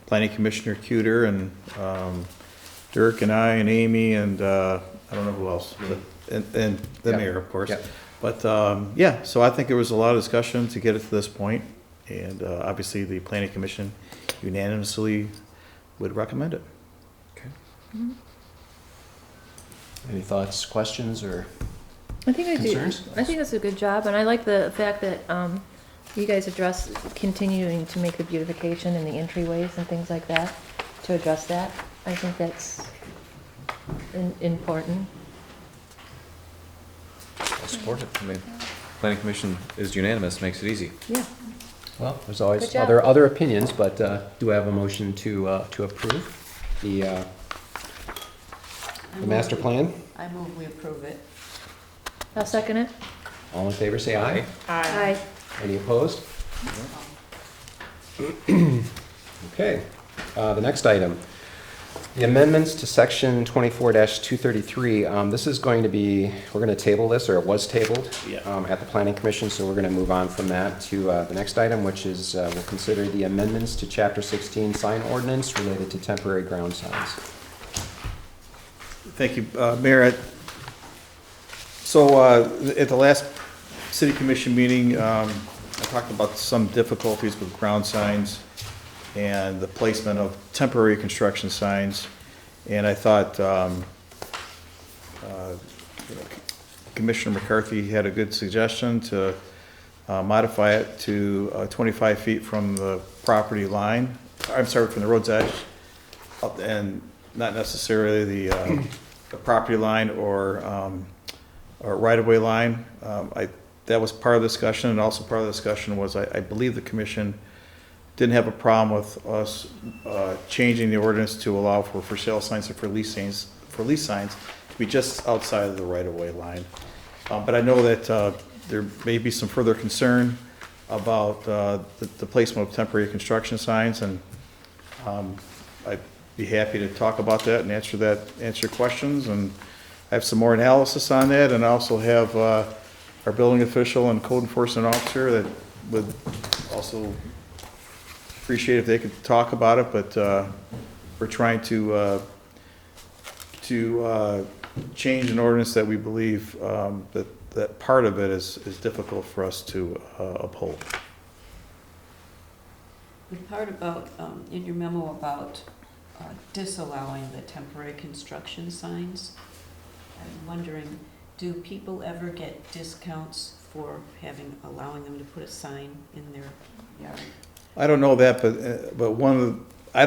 Planning Commissioner Cuter, and Dirk and I and Amy, and I don't know who else, and the mayor, of course. Yep. But yeah, so I think there was a lot of discussion to get it to this point, and obviously the Planning Commission unanimously would recommend it. Okay. Any thoughts, questions, or concerns? I think that's a good job, and I like the fact that you guys address continuing to make the beautification and the entryways and things like that, to address that. I think that's important. I support it. I mean, planning commission is unanimous, makes it easy. Yeah. Well, there's always Good job. other opinions, but do I have a motion to approve the master plan? I move we approve it. I'll second it. All in favor, say aye. Aye. Any opposed? Okay, the next item. The amendments to section 24-233, this is going to be, we're going to table this, or it was tabled at the Planning Commission, so we're going to move on from that to the next item, which is we'll consider the amendments to Chapter 16 sign ordinance related to temporary ground signs. Thank you, Mayor. So at the last City Commission meeting, I talked about some difficulties with ground signs and the placement of temporary construction signs. And I thought Commissioner McCarthy had a good suggestion to modify it to 25 feet from the property line. I'm sorry, from the road's edge, and not necessarily the property line or right-of-way line. That was part of the discussion, and also part of the discussion was I believe the commission didn't have a problem with us changing the ordinance to allow for sale signs and for lease signs to be just outside of the right-of-way line. But I know that there may be some further concern about the placement of temporary construction signs, and I'd be happy to talk about that and answer questions. And I have some more analysis on that, and I also have our building official and code enforcement officer that would also appreciate if they could talk about it, but we're trying to change an ordinance that we believe that part of it is difficult for us to uphold. The part about, in your memo about disallowing the temporary construction signs, I'm wondering, do people ever get discounts for allowing them to put a sign in their yard? I don't know that, but one of the, I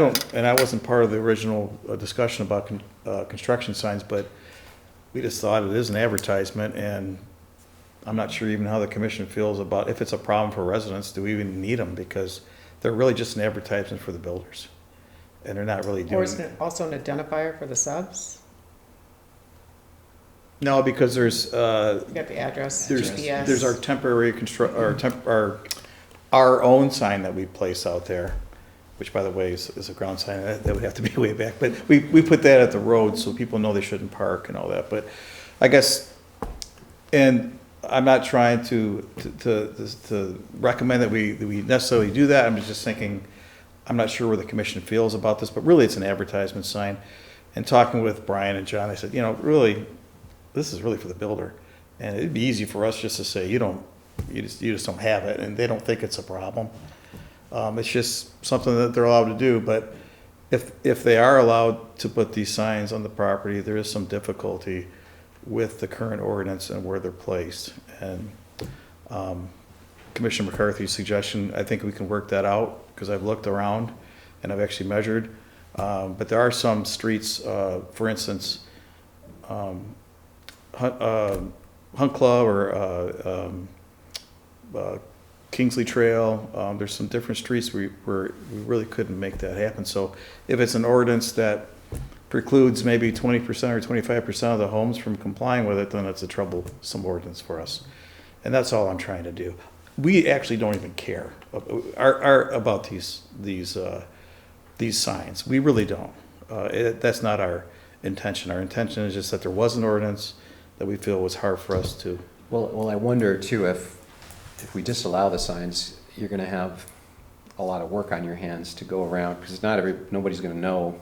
wasn't part of the original discussion about construction signs, but we just thought it is an advertisement, and I'm not sure even how the commission feels about if it's a problem for residents, do we even need them? Because they're really just an advertisement for the builders, and they're not really Or doing. is it also an identifier for the subs? No, because there's, You got the address, there's GPS. our temporary our own sign that we place out there, which by the way is a ground sign, that would have to be way back, but we put that at the road so people know they shouldn't park and all that, but I guess, and I'm not trying to recommend that we necessarily do that, I'm just thinking, I'm not sure where the commission feels about this, but really it's an advertisement sign. And talking with Brian and John, I said, really, this is really for the builder, and it'd be easy for us just to say, you just don't have it, and they don't think it's a problem. It's just something that they're allowed to do, but if they are allowed to put these signs on the property, there is some difficulty with the current ordinance and where they're placed. And Commissioner McCarthy's suggestion, I think we can work that out, because I've looked around and I've actually measured. But there are some streets, for instance, Hunt Club or Kingsley Trail, there's some different streets where we really couldn't make that happen. So if it's an ordinance that precludes maybe 20% or 25% of the homes from complying with it, then it's a troublesome ordinance for us. And that's all I'm trying to do. We actually don't even care about these signs. We really don't. That's not our intention. Our intention is just that there was an ordinance that we feel was hard for us to. Well, I wonder too, if we disallow the signs, you're gonna have a lot of work on your hands to go around, because nobody's gonna know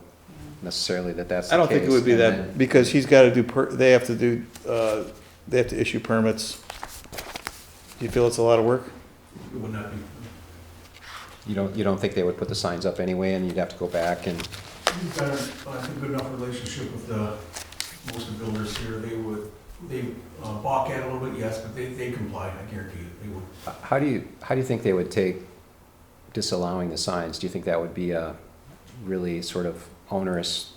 necessarily that's the case. I don't think it would be And that, then- because he's got to they have to issue permits. Do you feel it's a lot of work? It would not be. You don't think they would put the signs up anyway, and you'd have to go back and, We've got, I think, good enough relationship with most of the builders here. They balk at it a little bit, yes, but they comply, I guarantee you, they would. how do you think they would take disallowing the signs? Do you think that would be a really sort of onerous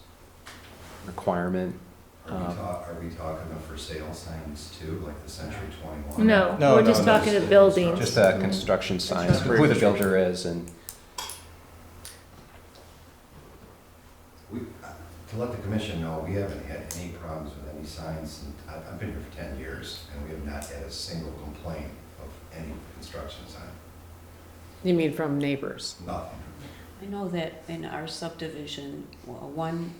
requirement? Are we talking about for sale signs too, like the Century 21? No, No, we're no, just no, talking to buildings. Just construction signs, Construction. who the builder is, and To let the commission know, we haven't had any problems with any signs, and I've been here for 10 years, and we have not had a single complaint of any construction sign. You mean from neighbors? Nothing. I know that in our subdivision, one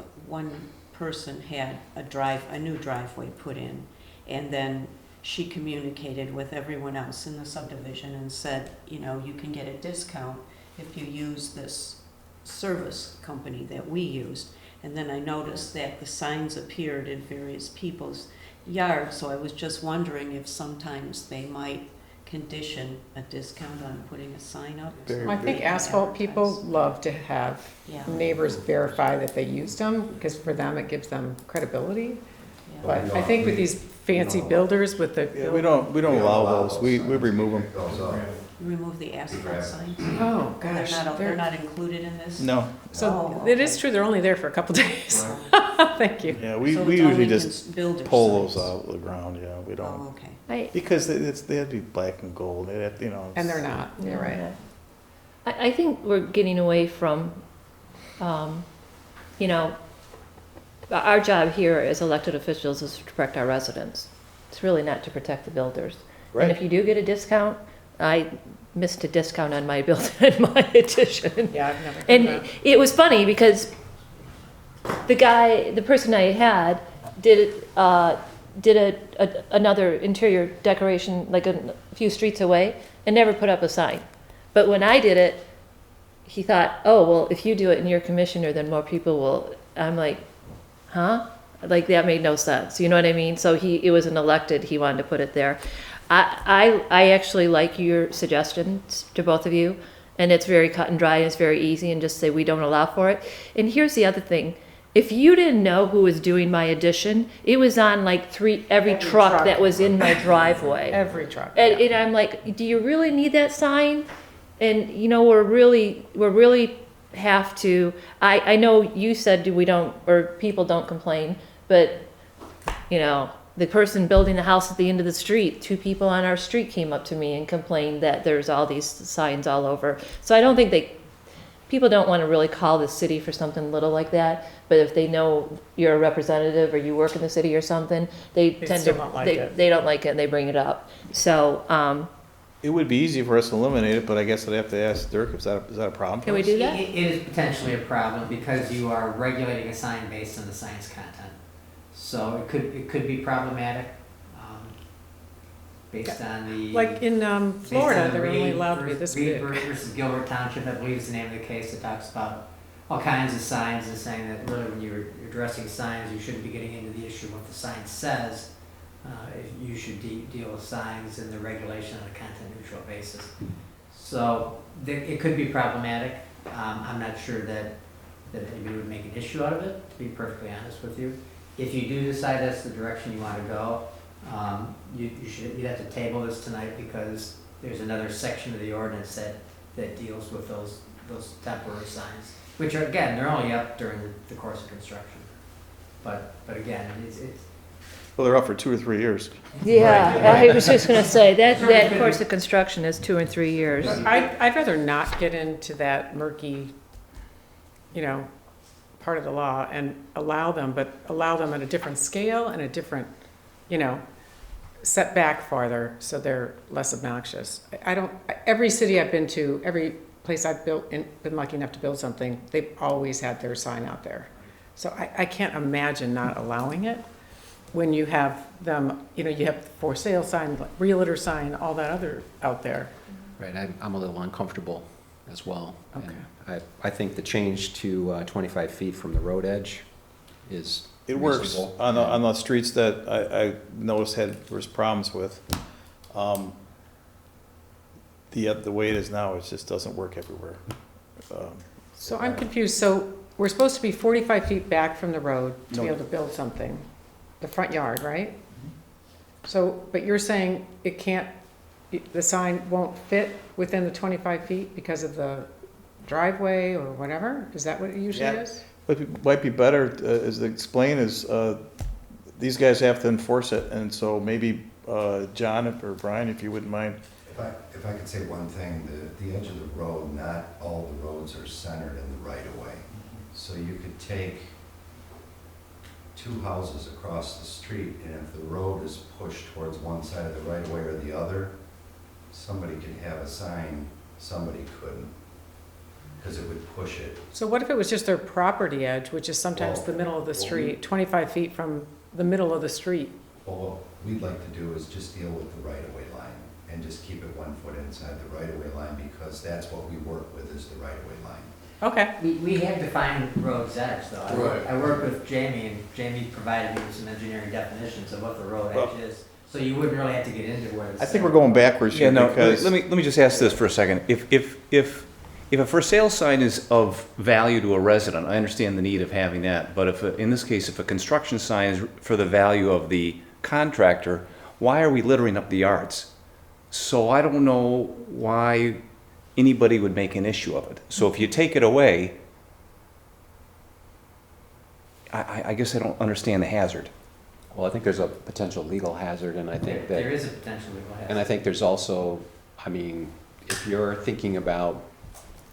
person had a new driveway put in, and then she communicated with everyone else in the subdivision and said, you can get a discount if you use this service company that we used. And then I noticed that the signs appeared in various people's yards, so I was just wondering if sometimes they might condition a discount on putting a sign up. I think asphalt people love to have Yeah. neighbors verify that they used them, because for them, it gives them credibility. Yeah. But I think with these fancy builders with the. Yeah, we don't allow those. We remove them. It goes up. Remove the asphalt sign? Oh, gosh. They're not included in this? No. So Oh, it is okay. true, they're only there for a couple days. Thank you. Yeah, So we it's usually only just builder pull those signs. out of the ground, yeah, we Oh, don't. okay. Because they have to be black and gold, they have, And they're not, you're right. Yeah. I think we're getting away from, our job here as elected officials is to protect our residents. It's really not to protect the builders. And if Right. you do get a discount, I missed a discount on my building, my addition. Yeah, I've never heard And that. it was funny because the person I had did another interior decoration like a few streets away and never put up a sign. But when I did it, he thought, oh, well, if you do it and you're commissioner, then more people will. I'm like, huh? Like that made no sense. You know what I mean? So it was an elected, he wanted to put it there. I actually like your suggestions to both of you, and it's very cut and dry and it's very easy, and just say we don't allow for it. And here's the other thing. If you didn't know who was doing my addition, it was on like every truck that was in my driveway. Every truck. And, yeah. and I'm like, do you really need that sign? And we really have to, I know you said people don't complain, but you know, the person building the house at the end of the street, 2 people on our street came up to me and complained that there's all these signs all over. So I don't think people don't want to really call the city for something little like that, but if they know you're a representative or you work in the city or something, they tend still to, don't like they, it. they don't like it and they bring it up. So, It would be easy for us to eliminate it, but I guess I'd have to ask Dirk, is that a problem? can we do that? It is potentially a problem because you are regulating a sign based on the sign's content. So it could be problematic, based on the. Like in based Florida, on the they're only Reed allowed to be this Reed big. versus Gilbert Township, I believe is the name of the case that talks about all kinds of signs and saying that really when you're addressing signs, you shouldn't be getting into the issue of what the sign says. You should deal with signs and the regulation on a content neutral basis. So it could be problematic. I'm not sure that anybody would make an issue out of it, to be perfectly honest with you. If you do decide that's the direction you want to go, you'd have to table this tonight because there's another section of the ordinance that deals with those temporary signs, which are, again, they're only up during the course of construction. But again, it's Well, they're up for 2 or 3 years. Yeah, I was just gonna say, that course of construction is 2 and 3 years. I'd rather not get into that murky, part of the law and allow them at a different scale and a different, set back farther so they're less obnoxious. Every city I've been to, every place I've been lucky enough to build something, they've always had their sign out there. So I can't imagine not allowing it when you have them, you have for sale sign, realtor sign, all that other out there. Right, I'm a little uncomfortable as well. Okay. And I think the change to 25 feet from the road edge is It works reasonable. on the streets that I noticed there was problems with. The way it is now, it just doesn't work everywhere. So I'm confused. So we're supposed to be 45 feet back from the road to be No. able to build something, the front yard, right? So, but you're saying it can't, the sign won't fit within the 25 feet because of the driveway or whatever? Is that what it usually Yeah. is? What might be better, as to explain, is these guys have to enforce it, and so maybe John or Brian, if you wouldn't mind. If I could say one thing, the edge of the road, not all the roads are centered in the right of way. So you could take 2 houses across the street, and if the road is pushed towards one side of the right of way or the other, somebody could have a sign, somebody couldn't, because it would push it. So what if it was just their property edge, which is sometimes the middle of the street, 25 feet from the middle of the street? Well, what we'd like to do is just deal with the right of way line and just keep it 1 foot inside the right of way line, because that's what we work with, is the right of way line. Okay. We have defined road's edge, though. Right. I worked with Jamie, and Jamie provided me with some engineering definitions of what the road edge is. So you wouldn't really have to get into where the. I think we're going backwards Yeah, here, no, because let me just ask this for a second. If a for sale sign is of value to a resident, I understand the need of having that, but in this case, if a construction sign is for the value of the contractor, why are we littering up the yards? So I don't know why anybody would make an issue of it. So if you take it away, I guess I don't understand the hazard. Well, I think there's a potential legal hazard, and I think that. There is a potential legal hazard. And I think there's also, if you're thinking about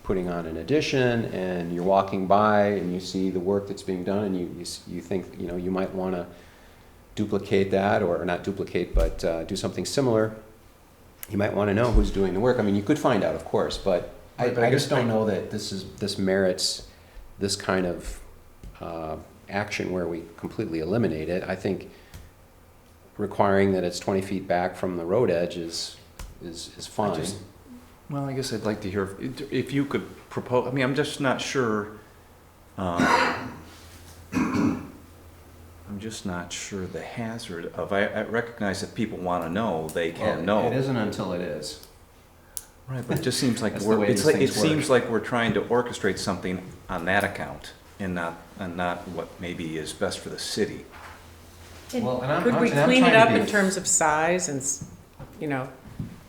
putting on an addition and you're walking by and you see the work that's being done and you think, you might want to duplicate that, or not duplicate, but do something similar, you might want to know who's doing the work. You could find out, of course, but I just don't know that this merits this kind of action where we completely eliminate it. I think requiring that it's 20 feet back from the road edge is fine. I guess I'd like to hear if you could propose. I'm just not sure. I'm just not sure the hazard of. I recognize if people want to know, they can know. It isn't until it is. Right, but it just seems like That's the way these it things work. seems like we're trying to orchestrate something on that account, and not what maybe is best for the city. Could we clean it up in terms of size and,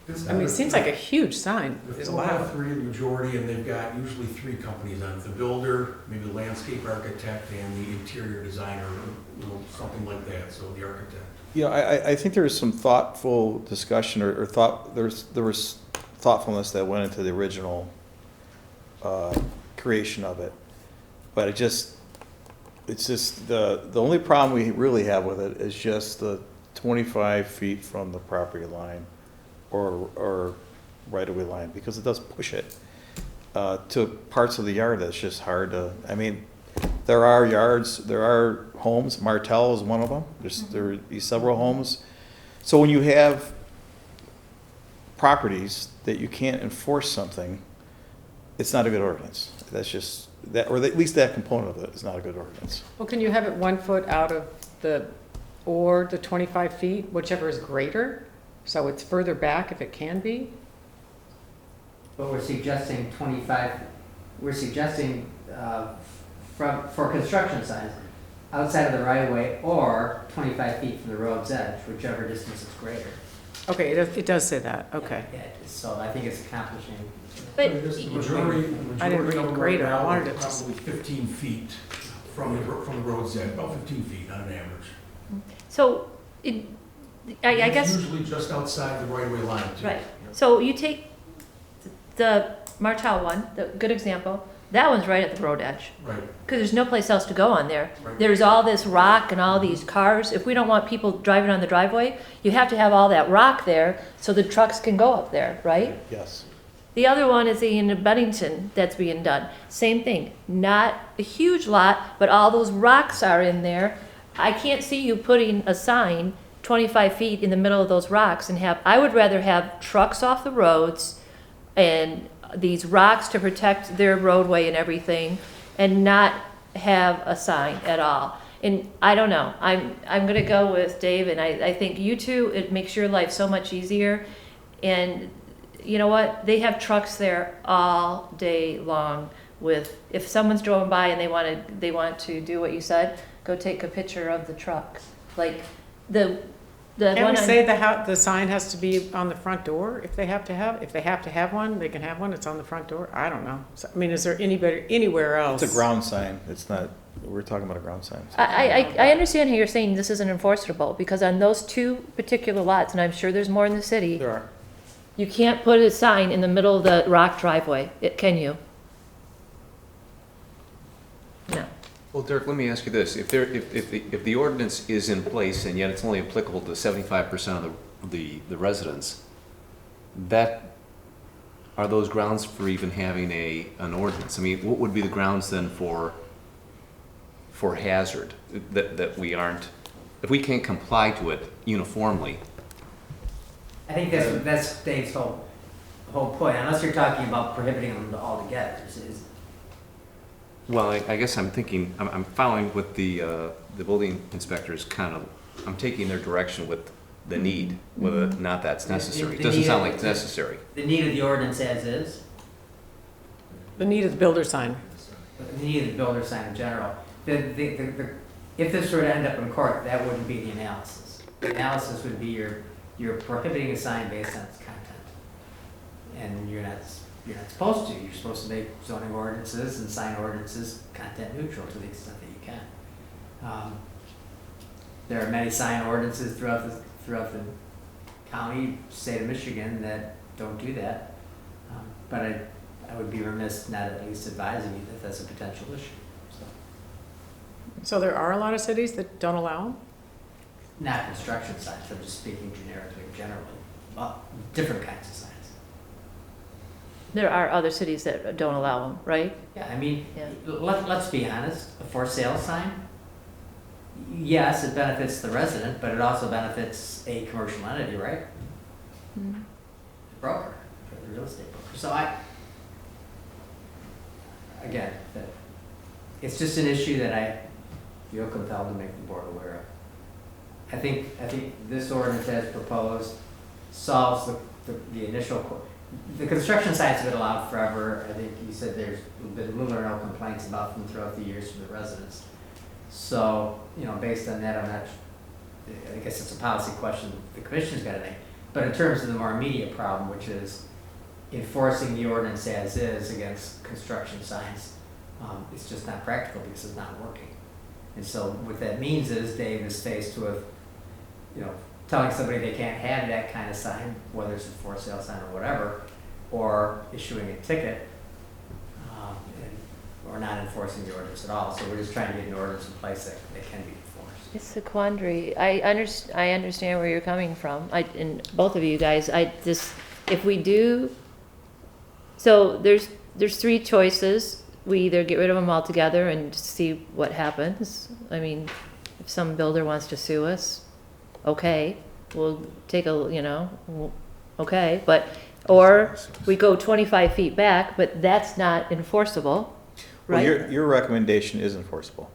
I mean, it seems like a huge sign is There's a lot of allowed. three, the majority, and they've got usually three companies on it. The builder, maybe the landscape architect, and the interior designer, something like that, so the architect. Yeah, I think there was some thoughtful discussion or thought, there was thoughtfulness that went into the original creation of it. But it's just, the only problem we really have with it is just the 25 feet from the property line or right-of-way line, because it does push it to parts of the yard that's just hard to, I mean, there are homes, Martell is one of them, there would be several homes. So when you have properties that you can't enforce something, it's not a good ordinance. That's just, that, or at least that component of it is not a good ordinance. Well, can you have it 1 foot out of or the 25 feet, whichever is greater? So it's further back if it can be? But we're suggesting 25, we're suggesting for construction signs, outside of the right of way or 25 feet from the road's edge, whichever distance is greater. Okay, it does say that, okay. Yeah, so I think it's accomplishing. But I guess the majority I didn't of read them right greater, I now wanted are it to- probably 15 feet from the road's edge, about 15 feet on an average. so, I It's guess, usually just outside the right-of-way line, too. right. So you take the Martell one, the good example, that one's right at the road edge. Right. Because there's no place else to go on there. Right. There's all this rock and all these cars. If we don't want people driving on the driveway, you have to have all that rock there so the trucks can go up there, right? Yes. The other one is in Bennington that's being done. Same thing, not a huge lot, but all those rocks are in there. I can't see you putting a sign 25 feet in the middle of those rocks and I would rather have trucks off the roads and these rocks to protect their roadway and everything, and not have a sign at all. And I don't know, I'm gonna go with Dave, and I think you two, it makes your life so much easier. And you know what, they have trucks there all day long with, if someone's driving by and they want to do what you said, go take a picture of the truck. Like the Can one we on- say the sign has to be on the front door if they have to have one, they can have one, it's on the front door? I don't know. So, I mean, is there anywhere else? It's a ground sign. It's not, we're talking about a ground sign. I understand how you're saying this isn't enforceable, because on those two particular lots, and I'm sure there's more in the city, There are. you can't put a sign in the middle of the rock driveway, can you? No. Well, Dirk, let me ask you this. If the ordinance is in place and yet it's only applicable to 75% of the residents, are those grounds for even having an ordinance? I mean, what would be the grounds then for hazard that we aren't, if we can't comply to it uniformly? I think that's Dave's whole point, unless you're talking about prohibiting them altogether. Well, I guess I'm thinking, I'm following what the building inspectors I'm taking their direction with the need, whether or not that's necessary. It doesn't sound like it's necessary. The need of the ordinance as is, The need of the builder sign. the need of the builder sign in general. If this were to end up in court, that wouldn't be the analysis. The analysis would be you're prohibiting a sign based on its content. And you're not supposed to. You're supposed to make zoning ordinances and sign ordinances content neutral to the extent that you can. There are many sign ordinances throughout the county, state of Michigan, that don't do that. But I would be remiss not at least advising you that that's a potential issue. So there are a lot of cities that don't allow them? Not construction signs, I'm just speaking generally, well, different kinds of signs. There are other cities that don't allow them, right? Yeah, I mean, Yeah. let's be honest, a for sale sign, yes, it benefits the resident, but it also benefits a commercial entity, right? Mhm. The broker, the real estate broker. So again, it's just an issue that I feel compelled to make the board aware of. I think this ordinance as proposed solves the initial, the construction sites have been allowed forever. I think you said there's been little or no complaints about them throughout the years from the residents. So, based on that, I guess it's a policy question the commission's got to make. But in terms of the more immediate problem, which is enforcing the ordinance as is against construction signs, it's just not practical because it's not working. And so what that means is Dave is faced with, telling somebody they can't have that kind of sign, whether it's a for sale sign or whatever, or issuing a ticket, or not enforcing the ordinance at all. So we're just trying to get an ordinance in place that can be enforced. It's a quandary. I understand where you're coming from. And both of you guys, if we do, so there's 3 choices. We either get rid of them altogether and see what happens. I mean, if some builder wants to sue us, okay, we'll take okay, or we go 25 feet back, but that's not enforceable, right? Well, your recommendation is enforceable.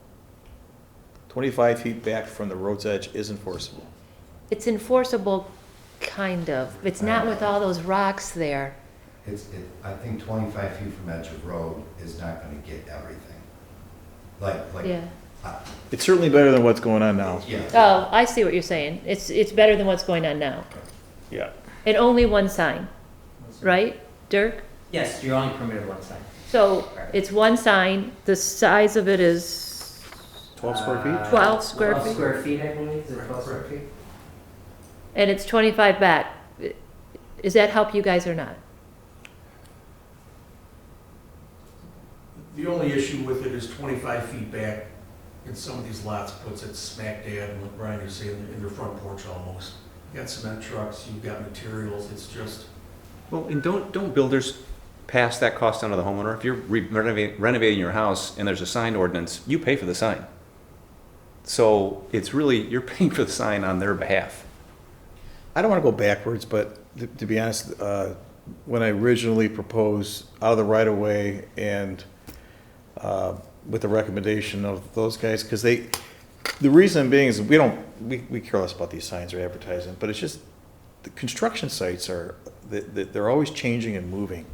25 feet back from the road's edge is enforceable. It's enforceable, kind of. It's not with all those rocks there. I think 25 feet from edge of road is not gonna get everything. Yeah. It's certainly better than what's going on now. Yeah. Oh, I see what you're saying. It's better than what's going on now. Yeah. And only one sign, right, Dirk? Yes, you're only permitted one sign. So it's one sign, the size of it is 12 square feet? 12 square 12 feet. square feet, I believe, is it 12 square feet? And it's 25 back. Does that help you guys or not? The only issue with it is 25 feet back, and some of these lots puts it smack dab, and what Brian, you're saying, in their front porch almost. You got cement trucks, you've got materials, it's just, Well, and don't builders pass that cost on to the homeowner? If you're renovating your house and there's a sign ordinance, you pay for the sign. So it's really, you're paying for the sign on their behalf. I don't want to go backwards, but to be honest, when I originally proposed out of the right of way and with the recommendation of those guys, because the reason being is we care less about these signs or advertising, but it's just the construction sites they're always changing and moving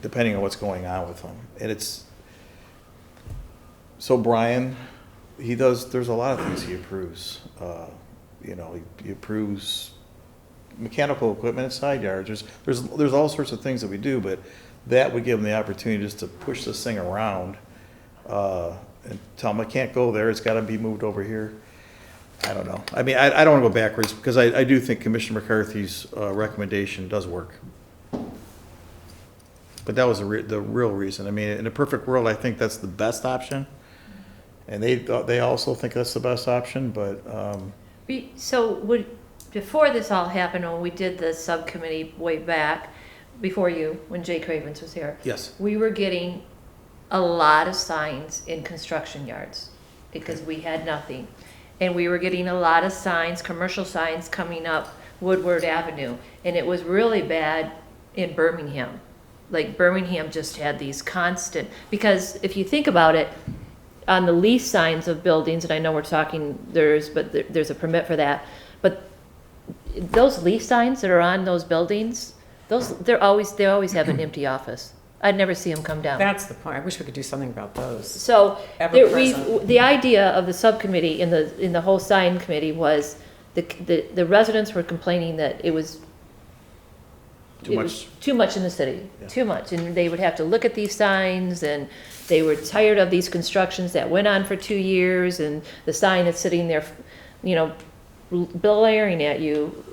depending on what's going on with them. And so Brian, there's a lot of things he approves. He approves mechanical equipment in side yards. There's all sorts of things that we do, but that would give them the opportunity just to push this thing around and tell them, I can't go there, it's gotta be moved over here. I don't know. I mean, I don't wanna go backwards, because I do think Commissioner McCarthy's recommendation does work. But that was the real reason. I mean, in a perfect world, I think that's the best option. And they also think that's the best option, but, Before this all happened, when we did the subcommittee way back, before you, when Jay Cravens was here. yes. We were getting a lot of signs in construction yards because we had nothing. And we were getting a lot of signs, commercial signs coming up Woodward Avenue. And it was really bad in Birmingham. Like Birmingham just had these constant, because if you think about it, on the lease signs of buildings, and I know we're talking there's a permit for that, but those lease signs that are on those buildings, they always have an empty office. I'd never see them come down. That's the point. I wish we could do something about those. So Ever-present. the idea of the subcommittee in the whole sign committee was the residents were complaining that it was too much in the city, Yeah. too much, and they would have to look at these signs, and they were tired of these constructions that went on for 2 years, and the sign is sitting there, blaring at you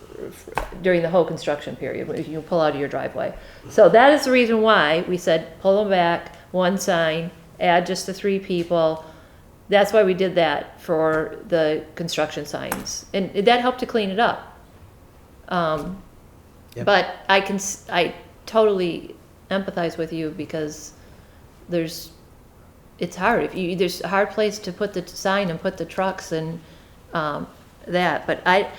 during the whole construction period if you pull out of your driveway. So that is the reason why we said pull them back, one sign, add just the 3 people. That's why we did that for the construction signs, and that helped to clean it up. Yep. But I totally empathize with you, because it's hard. There's a hard place to put the sign and put the trucks and that. But I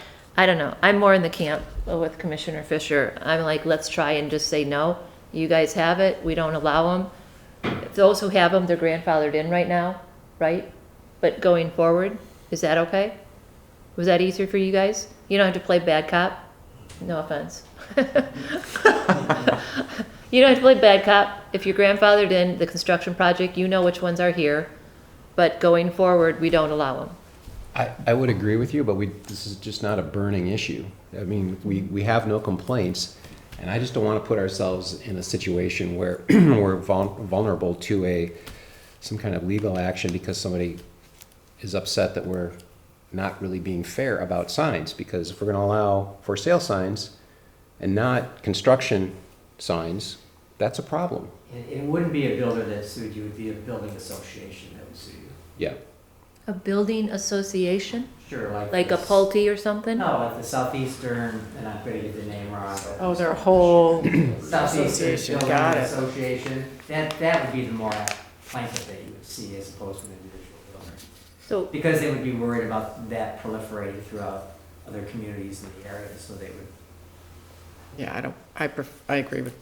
don't know. I'm more in the camp with Commissioner Fisher. I'm like, let's try and just say no. You guys have it. We don't allow them. Those who have them, they're grandfathered in right now, right? But going forward, is that okay? Was that easier for you guys? You don't have to play bad cop. No offense. You don't have to play bad cop. If you're grandfathered in the construction project, you know which ones are here. But going forward, we don't allow them. I would agree with you, but this is just not a burning issue. I mean, we have no complaints, and I just don't want to put ourselves in a situation where we're vulnerable to some kind of legal action because somebody is upset that we're not really being fair about signs. Because if we're going to allow for sale signs and not construction signs, that's a problem. It wouldn't be a builder that sued you, it would be a building association that would sue you. Yeah. A building association? Sure, Like a Pulte or something? No, like the Southeastern, and I'm going to get the name wrong. But Oh, their whole Southeastern association, Building got it. Association, that would be the more plaintiff that you would see as opposed to an individual builder. So, Because they would be worried about that proliferating throughout other communities in the area, so they would. Yeah, I agree with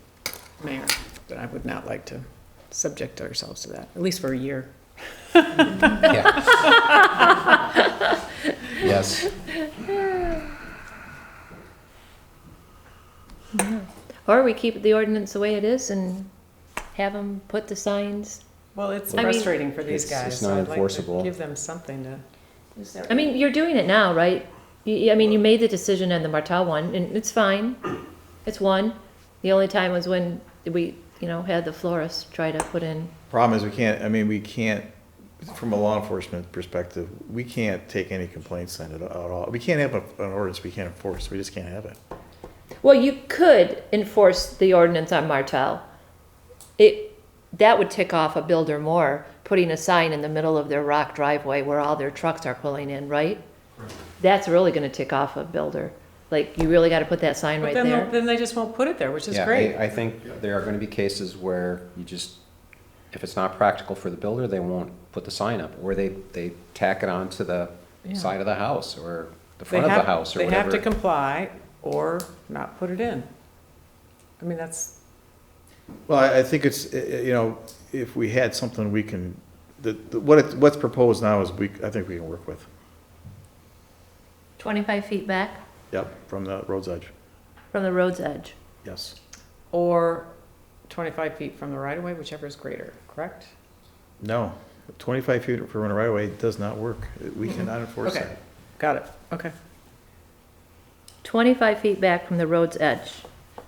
Mayor, that I would not like to subject ourselves to that, at least for a year. Yeah. Yes. or we keep the ordinance the way it is and have them put the signs. Well, it's I mean, frustrating for these it's guys, not so I'd like to enforceable. give them something to. I mean, you're doing it now, right? I mean, you made the decision on the Martel one, and it's fine. It's one. The only time was when we, had the florist try to put in. Problem is, we can't, from a law enforcement perspective, we can't take any complaints on it at all. We can't have an ordinance we can't enforce. We just can't have it. Well, you could enforce the ordinance on Martel. That would tick off a builder more, putting a sign in the middle of their rock driveway where all their trucks are pulling in, right? Right. That's really gonna tick off a builder. Like, you really gotta put that sign But right then, there. then they just won't put it there, which is Yeah, great. I think there are going to be cases where if it's not practical for the builder, they won't put the sign up, or they tack it onto the Yeah. side of the house or the front of the house or They whatever. have to comply or not put it in. I mean, that's, Well, I think it's, if we had something we can, what's proposed now is I think we can work with. 25 feet back Yep, from the road's edge, from the road's edge. yes. or 25 feet from the right of way, whichever is greater, correct? No, 25 feet from the right of way does not work. We cannot enforce Okay. that. Got it, okay. 25 feet back from the road's edge.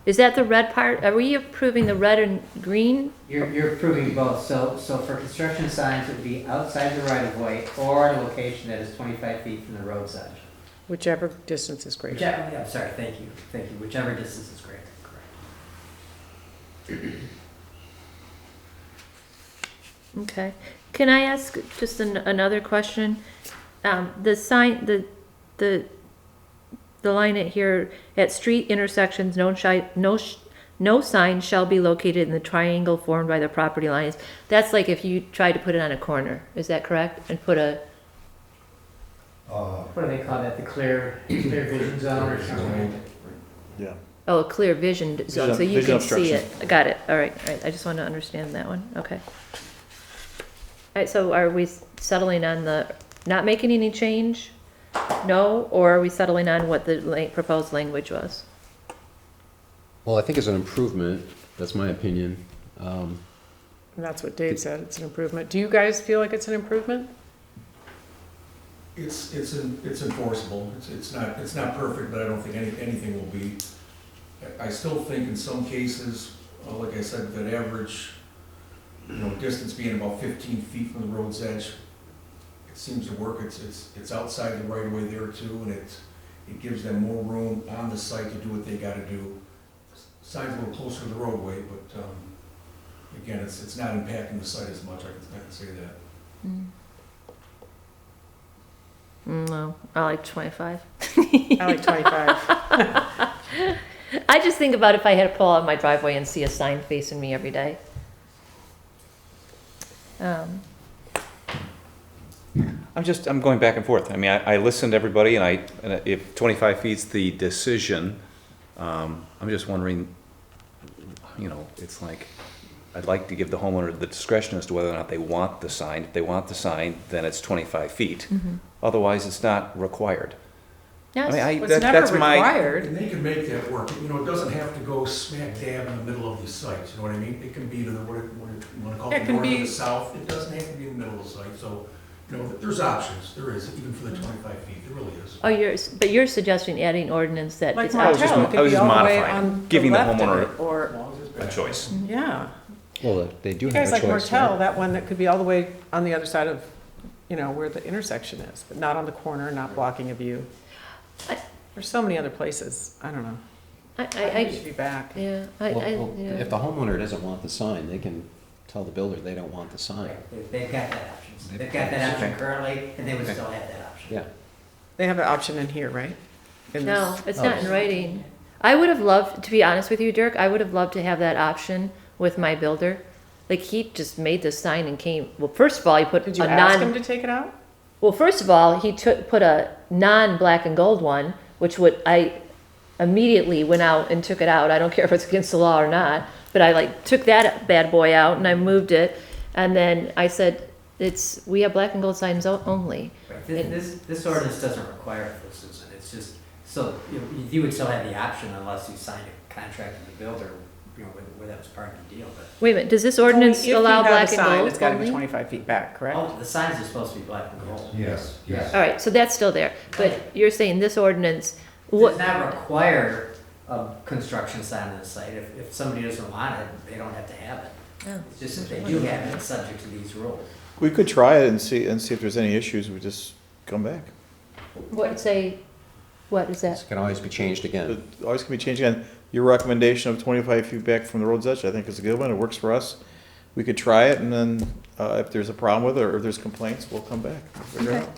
Is that the red part? Are we approving the red and green? You're approving both, so for construction signs, it would be outside the right of way or a location that is 25 feet from the road's edge. Whichever distance is greater. Yeah, sorry, thank you, whichever distance is greater, correct. Okay. Can I ask just another question? The sign, the line at here, at street intersections, no sign shall be located in the triangle formed by the property lines. That's like if you try to put it on a corner, is that correct? And put a, What do they call that, the clear vision zone or something? Yeah. oh, a clear vision zone, so you Vision can see obstruction. it. Got it, all right. I just want to understand that one, okay. All right, so are we settling on not making any change? No, or are we settling on what the proposed language was? Well, I think it's an improvement. That's my opinion. And that's what Dave said, it's an improvement. Do you guys feel like it's an improvement? It's enforceable. It's not perfect, but I don't think anything will be. I still think in some cases, like I said, that average, distance being about 15 feet from the road's edge, it seems to work. It's outside the right of way there too, and it gives them more room on the site to do what they gotta do. Sign's a little closer to the roadway, but, again, it's not impacting the site as much, I can say that. No, I like 25. I like 25. I just think about if I had to pull out my driveway and see a sign facing me every day. I'm going back and forth. I mean, I listened to everybody, and if 25 feet's the decision, I'm just wondering, it's like, I'd like to give the homeowner the discretion as to whether or not they want the sign. If they want the sign, then it's 25 feet. Otherwise, it's not required. Yes. I mean, It's never that's my. required. And they can make that work, it doesn't have to go smack dab in the middle of the site, you know what I mean? It can be to the, what you wanna call It it, can north or be- the south, it doesn't have to be in the middle of the site, so You know, there's options, there is, even for the 25 feet, there really is. Oh, but you're suggesting adding ordinance that Like it's I was just- Martell, it I could was be just all the way modifying, on the giving the left of homeowner it, or, a choice. yeah. Well, they do You have guys a like choice. Martell, right? that one that could be all the way on the other side of, you know, where the intersection is, but not on the corner, not blocking a view. I- There's so many other places, I don't know. I think it should be back. Yeah, Well, yeah. if the homeowner doesn't want the sign, they can tell the builder they don't want the sign. They've got that option. They've got that option currently, and they would still have that option. Yeah. They have an option in here, right? In No, this- it's not in writing. I would have loved, to be honest with you, Dirk, I would have loved to have that option with my builder. Like, he just made this sign and came, well, first of all, he put Did you a ask him to take it out? well, first of all, he put a non-black and gold one, which I immediately went out and took it out. I don't care if it's against the law or not, but I like took that bad boy out and I moved it. And then I said, we have black and gold signs only. Right. This ordinance doesn't require it, Susan. It's just, so you would still have the option unless you signed a contract with the builder, you know, where that was part of the deal, but. Wait a minute, does this ordinance Only if you allow have a black and sign, gold It's gotta be only? 25 feet back, correct? Oh, the signs are supposed to be black and gold. Yes, yes. All right, so that's still there. But you're saying this ordinance, Does what, not require a construction sign on the site. If somebody doesn't want it, they don't have to have it. oh, It's just if they do have it, it's subject to these rules. We could try it and see if there's any issues, we just come back. what is This that? can always be changed again. It always can be changed again. Your recommendation of 25 feet back from the road's edge, I think is a good one, it works for us. We could try it, and then if there's a problem with it, or if there's complaints, we'll come back. We'll figure it Okay. out.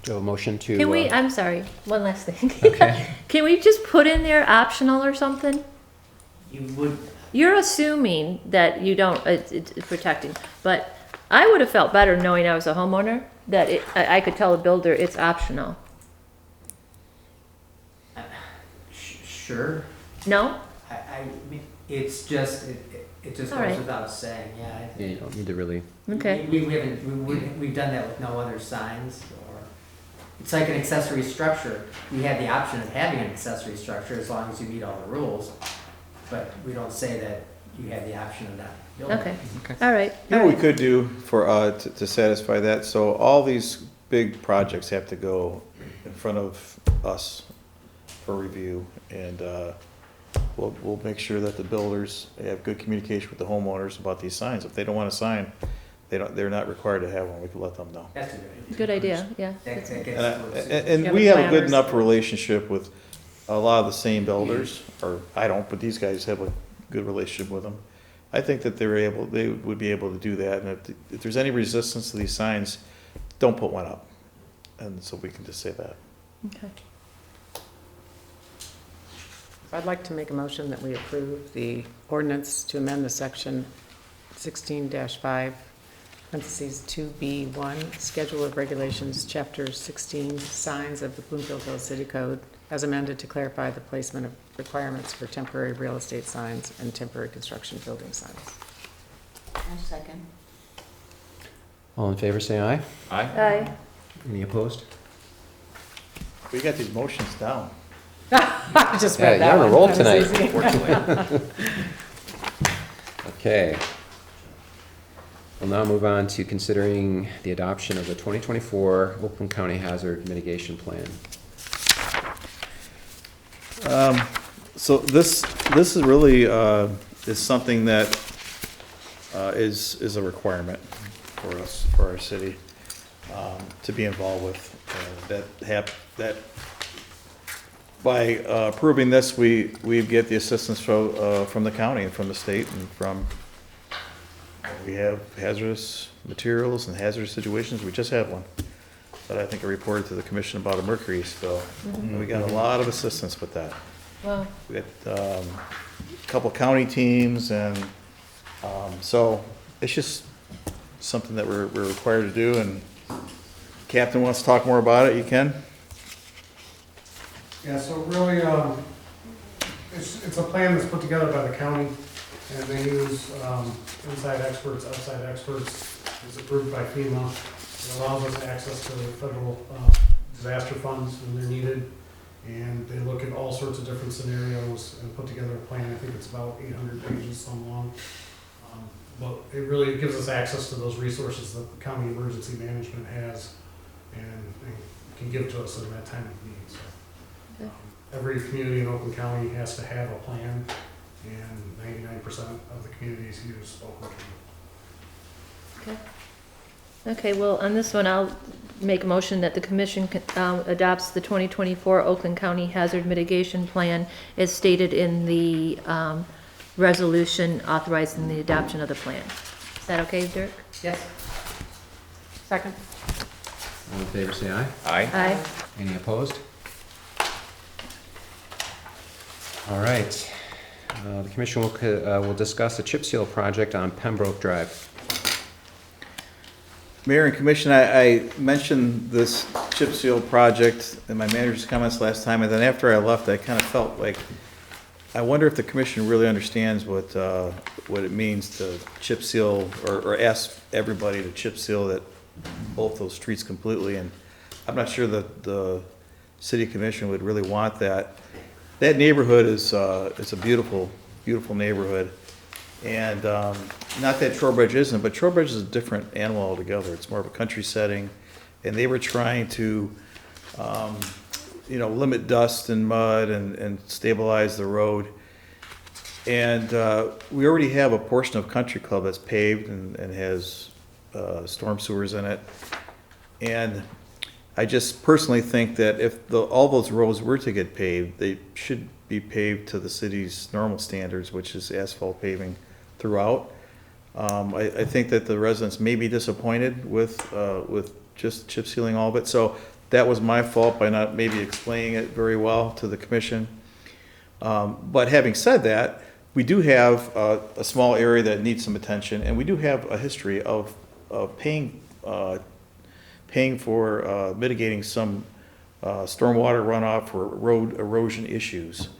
Do you have a motion to? Can we, I'm sorry, one last thing. Okay. Can we just put in there optional or something? You would, You're assuming that you don't, it's protecting, but I would have felt better knowing I was a homeowner, that I could tell a builder it's optional. sure. No? I mean, it's just, it just All goes right. without saying, yeah. I Yeah, think you don't need to really. Okay. We've done that with no other signs, or, it's like an accessory structure. We have the option of having an accessory structure as long as you meet all the rules, but we don't say that you have the option of not building. Okay, all right. You know all what we right. could do for, to satisfy that, so all these big projects have to go in front of us for review, and, we'll make sure that the builders have good communication with the homeowners about these signs. If they don't want a sign, they're not required to have one, we can let them know. That's a good idea. Good idea, yeah. That that's- gets And Yeah, we the have a good planners. enough relationship with a lot of the same builders, or I don't, but these guys have a good relationship with them. I think that they would be able to do that, and if there's any resistance to these signs, don't put one up. And so we can just say that. Okay. I'd like to make a motion that we approve the ordinance to amend the section 16-5, parentheses 2B1, Schedule of Regulations, Chapter 16, Signs of the Bloomfield Hills City Code, as amended to clarify the placement of requirements for temporary real estate signs and temporary construction building signs. Second. All in favor, say aye. Aye. Any opposed? We got these motions down. I just Yeah, read that you're on a one. roll That was tonight. easy. Okay. We'll now move on to considering the adoption of the 2024 Oakland County Hazard Mitigation Plan. So this is really, is something that is a requirement for us, for our city, to be involved with. That by approving this, we get the assistance from the county and from the state and from, we have hazardous materials and hazardous situations. We just had one that I think I reported to the commission about a mercury spill. And we got a lot of assistance with that. Well, We got a couple county teams, and so it's just something that we're required to do, and Captain wants to talk more about it, you can? Yeah, so really, it's a plan that's put together by the county, and they use inside experts, outside experts. It's approved by FEMA. It allows us access to federal disaster funds when they're needed. And they look at all sorts of different scenarios and put together a plan. I think it's about 800 pages, some long. but it really gives us access to those resources that the county emergency management has and can give to us in that time of need. So, Okay. every community in Oakland County has to have a plan, and 99% of the communities use Oakland County. Okay. Okay, well, on this one, I'll make a motion that the commission adopts the 2024 Oakland County Hazard Mitigation Plan as stated in the resolution authorizing the adoption of the plan. Is that okay, Dirk? Yes. Second. All in favor, say aye. Aye. Any opposed? All right. The commission will discuss the chip seal project on Pembroke Drive. Mayor and Commission, I mentioned this chip seal project in my manager's comments last time, and then after I left, I kind of felt like, I wonder if the commission really understands what it means to chip seal, or ask everybody to chip seal that both those streets completely, and I'm not sure that the city commission would really want that. That neighborhood is it's a beautiful, beautiful neighborhood. And not that Trowbridge isn't, but Trowbridge is a different animal altogether. It's more of a country setting, and they were trying to, limit dust and mud and stabilize the road. And we already have a portion of Country Club that's paved and has storm sewers in it. And I just personally think that if all those roads were to get paved, they should be paved to the city's normal standards, which is asphalt paving throughout. I think that the residents may be disappointed with just chip sealing all of it. So that was my fault by not maybe explaining it very well to the commission. But having said that, we do have a small area that needs some attention, and we do have a history of paying for mitigating some stormwater runoff or road erosion issues.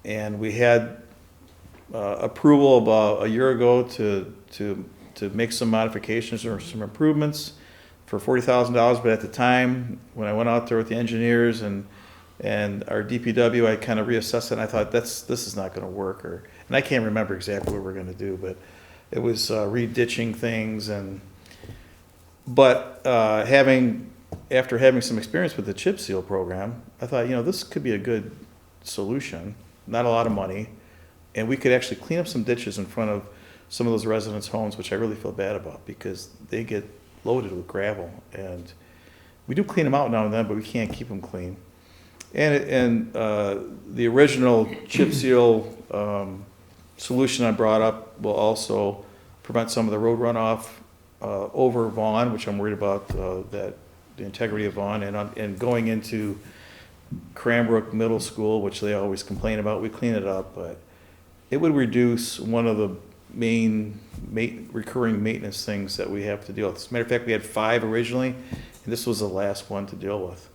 And we had approval about a year ago to make some modifications or some improvements for $40,000, but at the time, when I went out there with the engineers and our DPW, I kind of reassessed it, and I thought, this is not gonna work, and I can't remember exactly what we're gonna do, but it was re-ditching things, but after having some experience with the chip seal program, I thought, this could be a good solution, not a lot of money, and we could actually clean up some ditches in front of some of those residents' homes, which I really feel bad about because they get loaded with gravel. And we do clean them out now and then, but we can't keep them clean. And the original chip seal solution I brought up will also prevent some of the road runoff over Vaughn, which I'm worried about, that the integrity of Vaughn, and going into Cranbrook Middle School, which they always complain about. We clean it up, but it would reduce one of the main recurring maintenance things that we have to deal with. As a matter of fact, we had 5 originally, and this was the last one to deal with.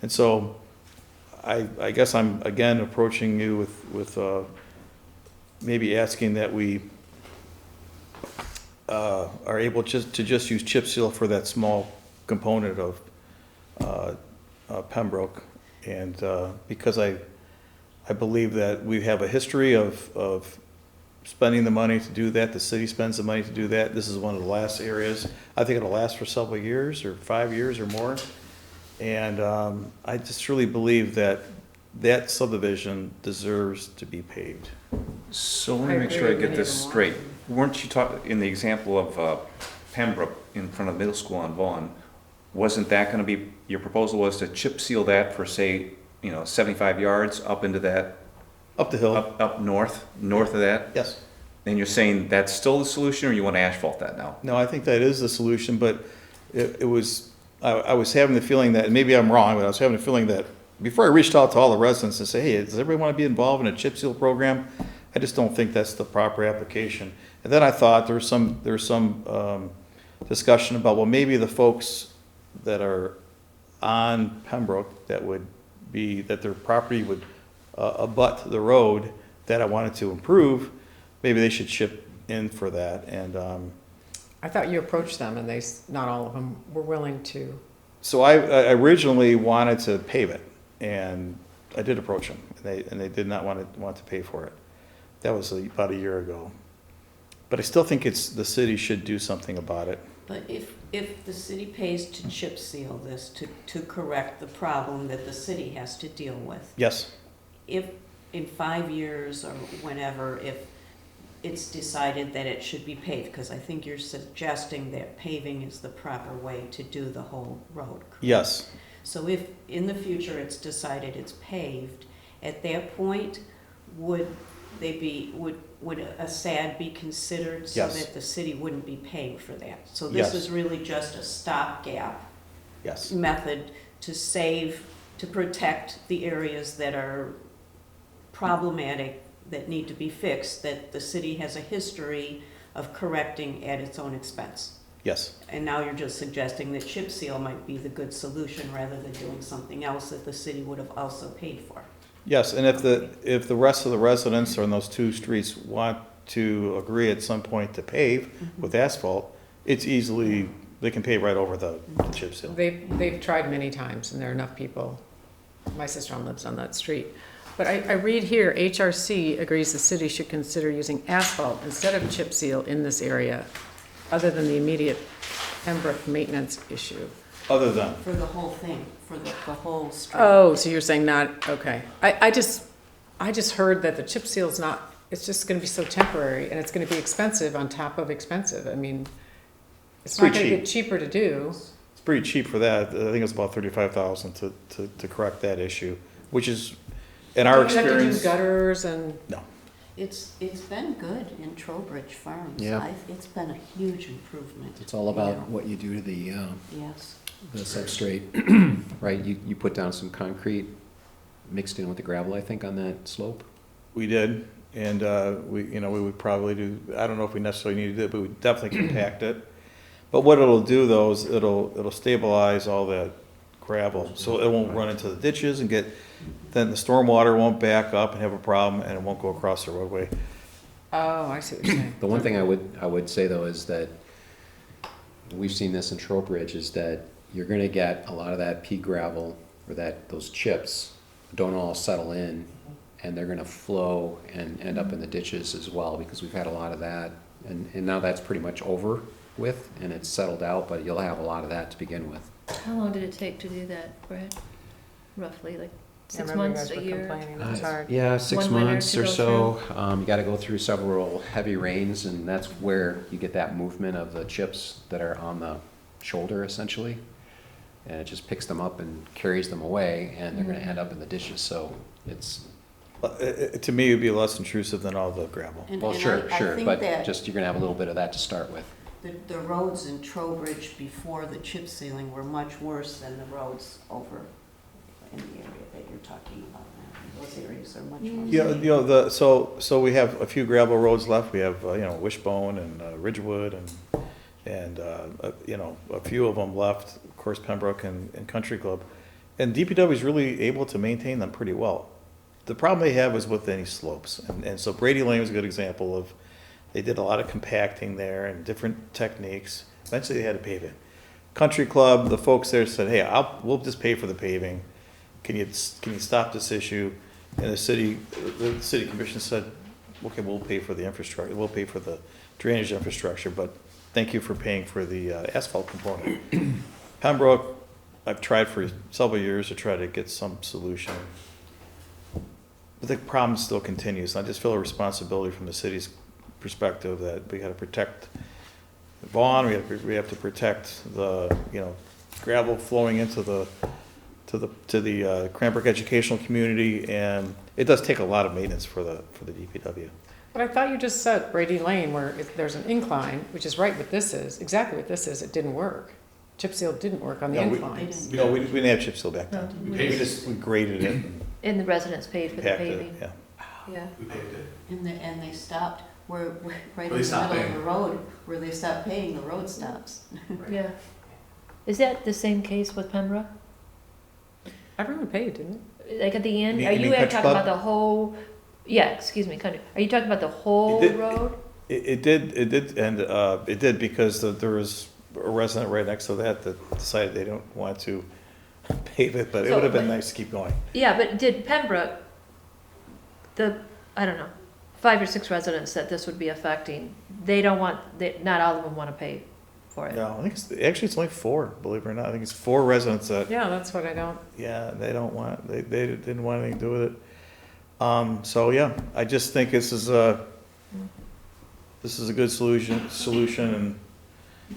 And so I guess I'm again approaching you with maybe asking that we are able to just use chip seal for that small component of Pembroke, and because I believe that we have a history of spending the money to do that. The city spends the money to do that. This is one of the last areas. I think it'll last for several years, or 5 years or more. And I just really believe that that subdivision deserves to be paved. So let me make sure I get this straight. Weren't you talking, in the example of Pembroke in front of middle school on Vaughn, wasn't that going to be, your proposal was to chip seal that for, say, 75 yards up into that? Up the hill. Up north of that? Yes. And you're saying that's still the solution, or you want to asphalt that now? No, I think that is the solution, but it was, I was having the feeling that, and maybe I'm wrong, but I was having a feeling that before I reached out to all the residents and say, hey, does everybody want to be involved in a chip seal program? I just don't think that's the proper application. And then I thought there was some discussion about, well, maybe the folks that are on Pembroke that their property would abut the road that I wanted to improve, maybe they should chip in for that. And I thought you approached them, and not all of them were willing to. So I originally wanted to pave it, and I did approach them, and they did not want to pay for it. That was about a year ago. But I still think the city should do something about it. But if the city pays to chip seal this, to correct the problem that the city has to deal with, Yes, if in 5 years or whenever, if it's decided that it should be paved, because I think you're suggesting that paving is the proper way to do the whole road, correct? yes, So if in the future it's decided it's paved, at that point, would a SAD be considered so Yes. that the city wouldn't be paying for that? So Yes. this is really just a stopgap yes, method to protect the areas that are problematic, that need to be fixed, that the city has a history of correcting at its own expense. yes. And now you're just suggesting that chip seal might be the good solution rather than doing something else that the city would have also paid for. Yes, and if the rest of the residents on those 2 streets want to agree at some point to pave with asphalt, it's easily, they can pave right over the chip seal. They've tried many times, and there are enough people. My sister-in-law lives on that street. But I read here, HRC agrees the city should consider using asphalt instead of chip seal in this area, other than the immediate Pembroke maintenance issue. Other than, For the whole thing, for the whole street. Oh, so you're saying not, okay. I just heard that the chip seal's not, it's just gonna be so temporary, and it's gonna be expensive on top of expensive. I mean, it's not Pretty gonna cheap. get cheaper to do. it's pretty cheap for that. I think it's about $35,000 to correct that issue, which is, in our You have to do experience. gutters and, No, It's been good in Trowbridge Farms. Yeah. It's been a huge improvement. It's all about what you do to the Yes. substrate, right? You put down some concrete mixed in with the gravel, I think, on that slope. we did, and we would probably do, I don't know if we necessarily need to do it, but we definitely compact it. But what it'll do though is it'll stabilize all that gravel, so it won't run into the ditches and then the stormwater won't back up and have a problem, and it won't go across the roadway. oh, I see what you're saying. The one thing I would say though is that we've seen this in Trowbridge, is that you're gonna get a lot of that pea gravel or those chips don't all settle in, and they're gonna flow and end up in the ditches as well, because we've had a lot of that, and now that's pretty much over with and it's settled out, but you'll have a lot of that to begin with. How long did it take to do that, Brad? Roughly, like I 6 remember you months, guys a were year? complaining, it was hard. Yeah, 6 One winter months to or go so. You gotta go through several heavy rains, and that's where you get that movement of the chips that are on the shoulder essentially. And it just picks them up and carries them away, and they're gonna end up in the ditches, so it's, To me, it'd be less intrusive than all the gravel. And- well, and sure, I sure, think but that just, you're gonna have a little bit of that to start with. the roads in Trowbridge before the chip sealing were much worse than the roads over in the area that you're talking about now. Those areas are much more. Yeah, so we have a few gravel roads left. We have, Wishbone and Ridgewood and a few of them left, of course, Pembroke and Country Club. And DPW is really able to maintain them pretty well. The problem they have is with any slopes. And so Brady Lane was a good example of, they did a lot of compacting there and different techniques. Eventually they had to pave it. Country Club, the folks there said, hey, we'll just pay for the paving. Can you stop this issue? And the city commission said, okay, we'll pay for the infrastructure, we'll pay for the drainage infrastructure, but thank you for paying for the asphalt component. Pembroke, I've tried for several years to try to get some solution. But the problem still continues. I just feel a responsibility from the city's perspective that we gotta protect Vaughn, we have to protect the, gravel flowing into the Cranbrook educational community, and it does take a lot of maintenance for the DPW. But I thought you just said Brady Lane, where there's an incline, which is right what this is, exactly what this is, it didn't work. Chip seal didn't work on the No, inclines. No, we didn't have chip seal back then. No. We graded it and And the residents paid for the packed it, paving? yeah. Yeah. We paved it. And they stopped, right in Well, the they middle stopped of paying. the road, where they stopped paying, the road stops. Yeah. Is that the same case with Pembroke? Everyone paid, didn't it? Like at the end, You are mean you Country talking Club? about the whole, yeah, excuse me, country, are you talking about the whole did- road? It did, and it did because there was a resident right next to that decided they don't want to pave it, but it So, would have been but- nice to keep going. Yeah, but did Pembroke, I don't know, 5 or 6 residents that this would be affecting. They don't want, not all of them want to pay for it. No, I think it's only 4, believe it or not. I think it's 4 residents that, Yeah, that's what I don't, yeah, they don't want, they didn't want anything to do with it. So, yeah, I just think this is a good solution, and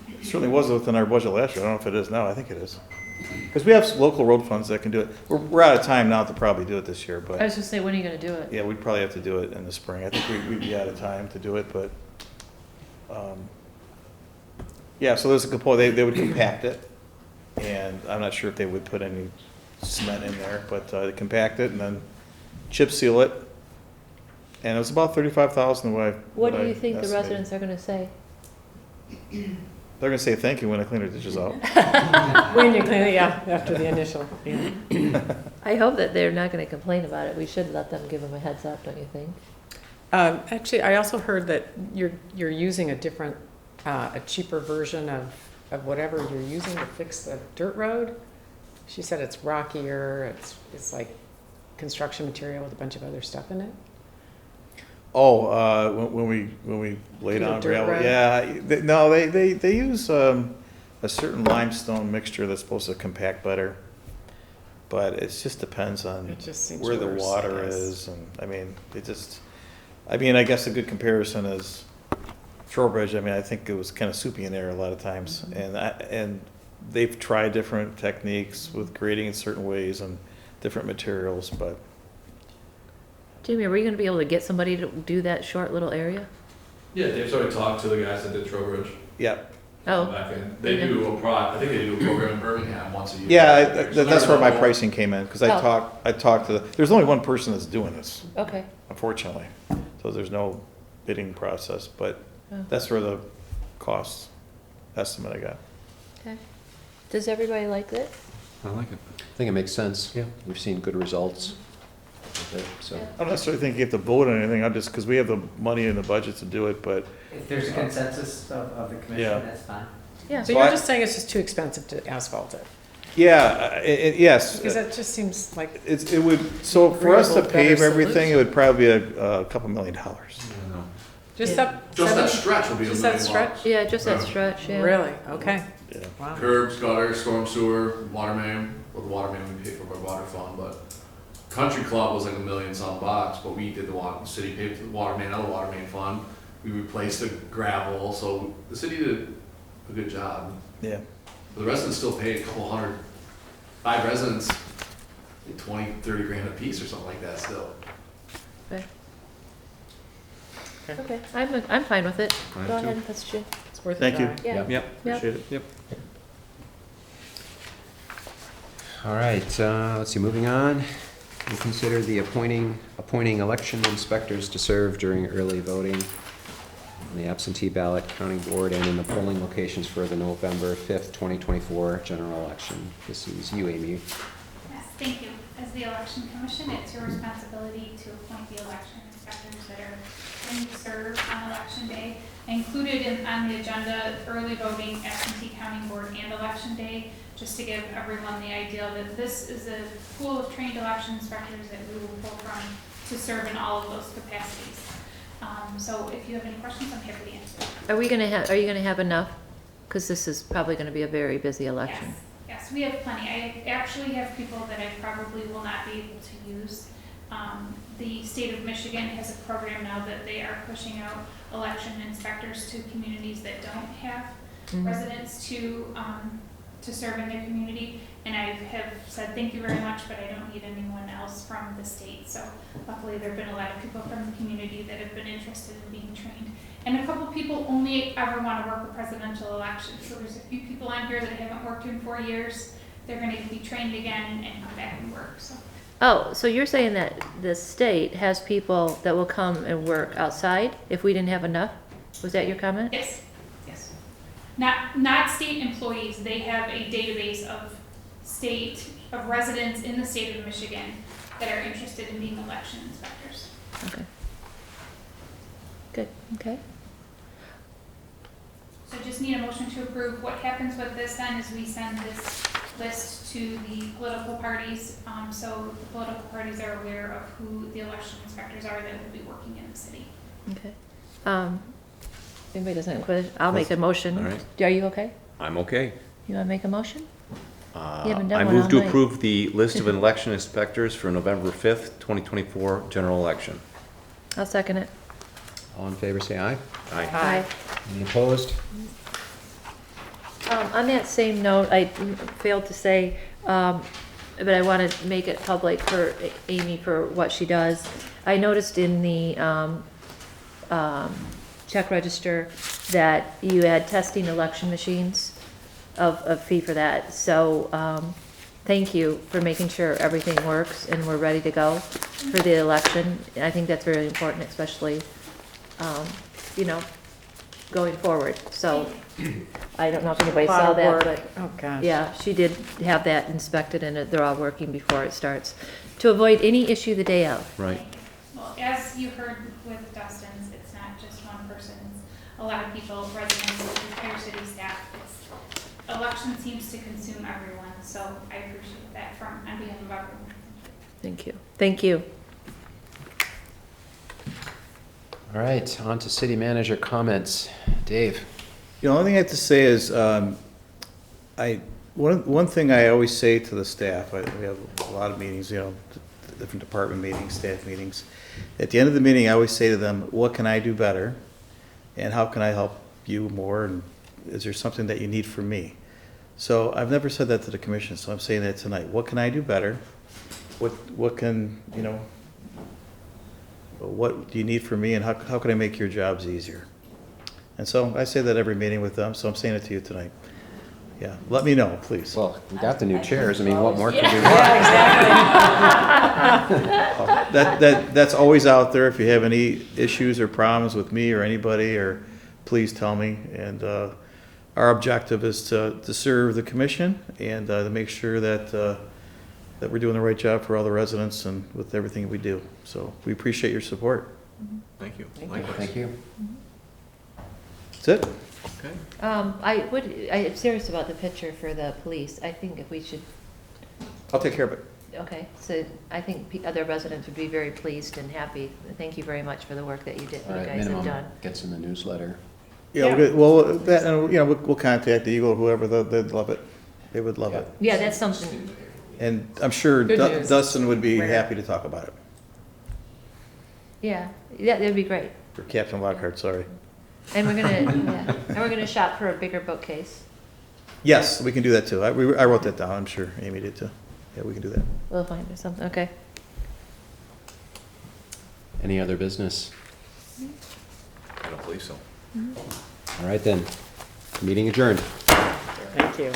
it certainly was within our budget last year. I don't know if it is now. I think it is. Because we have local road funds that can do it. We're out of time now to probably do it this year, I but was just saying, when are you going to do it? yeah, we'd probably have to do it in the spring. I think we'd be out of time to do it, but, yeah, so there's a component, they would compact it, and I'm not sure if they would put any cement in there, but they compact it and then chip seal it. And it was about $35,000. What do you think the residents are going to say? They're gonna say thank you when I clean their dishes out. when you clean it, yeah, after the initial, yeah. I hope that they're not going to complain about it. We should let them give them a heads up, don't you think? Actually, I also heard that you're using a different, a cheaper version of whatever you're using to fix the dirt road. She said it's rockier, it's like construction material with a bunch of other stuff in it. Oh, when we lay down dirt gravel, road? yeah. They use a certain limestone mixture that's supposed to compact better, but it just depends on It just seems where the worse, I water guess. is, and I guess a good comparison is Trowbridge. I mean, I think it was kind of soupy in there a lot of times, and they've tried different techniques with grading in certain ways and different materials, but. Jimmy, are we going to be able to get somebody to do that short little area? Yeah, Dave's already talked to the guys that did Trowbridge. Yeah. Oh. Back in. They do I think they do a program in Birmingham once a year. Yeah, that's where my pricing came in, because I Oh. talked to, there's only one person that's doing this, Okay. unfortunately. So there's no bidding process, but Oh. that's where the cost estimate I got. Okay. Does everybody like it? I like it. I think it makes sense. Yeah. We've seen good results with it, so. I don't necessarily think you have to vote on anything, I'm just, because we have the money in the budget to do it, but. If there's a consensus of the Yeah. commission, that's fine. Yeah. So you're just saying it's just too expensive to asphalt it? Yeah, yes. Because that just seems like, It would, so for us to Agreeable, better pave everything, solution. it would probably be a couple $1 million. just Yeah. that. Just that stretch would be Just $1 that million stretch? bucks. Yeah, just that Yeah. stretch, yeah. Really? Okay. Yeah. Wow. Curbs, gutter, storm sewer, water main. Well, the water main we paid for by water fund, but Country Club was like $1 million some bucks, but we did the city paid for the water main, out of the water main fund. We replaced the gravel, so the city did a good job. Yeah. The residents still pay a couple hundred, 5 residents, like 20, 30 grand a piece or something like that still. Okay, I'm fine with it. Fine, Go too. ahead, that's Jim. It's worth a Thank you. try. Yeah. Yep. Appreciate it. Yep. All right, let's see, moving on. We consider the appointing election inspectors to serve during early voting on the absentee ballot counting board and in the polling locations for the November 5th, 2024 general election. This is you, Amy. Yes, thank you. As the election commission, it's your responsibility to appoint the election inspectors that are going to serve on election day. I included on the agenda early voting, absentee counting board, and election day, just to give everyone the idea that this is a pool of trained election inspectors that we will pull from to serve in all of those capacities. So if you have any questions, I'm happy to answer. Are you gonna have enough? Because this is probably gonna be a very busy election. Yes, we have plenty. I actually have people that I probably will not be able to use. The state of Michigan has a program now that they are pushing out election inspectors to communities that don't have residents to serve in their community. And I have said thank you very much, but I don't need anyone else from the state. So luckily there have been a lot of people from the community that have been interested in being trained. And a couple people only ever want to work a presidential election. So there's a few people on here that haven't worked in 4 years. They're going to be trained again and come back and work. So. Oh, so you're saying that the state has people that will come and work outside if we didn't have enough? Was that your comment? Yes, yes. Not state employees. They have a database of residents in the state of Michigan that are interested in being election inspectors. Okay. Good, okay. So just need a motion to approve. What happens with this then is we send this list to the political parties, so the political parties are aware of who the election inspectors are that will be working in the city. Okay. Anybody doesn't have a question? I'll make a motion. All right. Are you okay? I'm okay. You want to make a motion? You haven't done I one move all to night. approve the list of election inspectors for November 5th, 2024 general election. I'll second it. All in favor, say aye. Aye. Aye. Any opposed? On that same note, I failed to say, but I want to make it public for Amy for what she does. I noticed in the check register that you had testing election machines of a fee for that. So thank you for making sure everything works and we're ready to go for the election. I think that's really important, especially, you know, going forward. So I don't know if anybody Lot saw of that, work. but Oh, gosh. yeah, she did have that inspected and they're all working before it starts. To avoid any issue the day of. Right. Well, as you heard with Dustin's, it's not just one person, it's a lot of people, residents, entire city staff. Election seems to consume everyone, so I appreciate that on behalf of everyone. Thank you. Thank you. All right, on to city manager comments. Dave? The only thing I have to say is, one thing I always say to the staff, we have a lot of meetings, you know, different department meetings, staff meetings. At the end of the meeting, I always say to them, what can I do better? And how can I help you more? And is there something that you need from me? So I've never said that to the commission, so I'm saying that tonight. What can I do better? What can, you know, what do you need from me, and how can I make your jobs easier? And so I say that every meeting with them, so I'm saying it to you tonight. Yeah, let me know, please. Well, we got the new chairs. I mean, what more can we want? That's always out there. If you have any issues or problems with me or anybody, or please tell me. And our objective is to serve the commission and to make sure that that we're doing the right job for all the residents and with everything we do. So we appreciate your support. Thank you. Thank you. That's it. Okay. I'm serious about the picture for the police. I think if we should, I'll take care of it. okay, so I think other residents would be very pleased and happy. Thank you very much for the work that you All guys right, have minimum done. gets in the newsletter. Yeah, well, that, and, you know, we'll contact the Eagle, whoever, they'd love it. They would love it. Yeah, that's something, And I'm sure Good news. Dustin would be Rare. happy to talk about it. yeah, that'd be great. For Captain Lockhart, sorry. And we're gonna, yeah, and we're gonna shop for a bigger bookcase. Yes, we can do that too. I wrote that down. I'm sure Amy did too. Yeah, we can do that. We'll find something, okay. Any other business? I don't believe so. All right then, meeting adjourned. Thank you.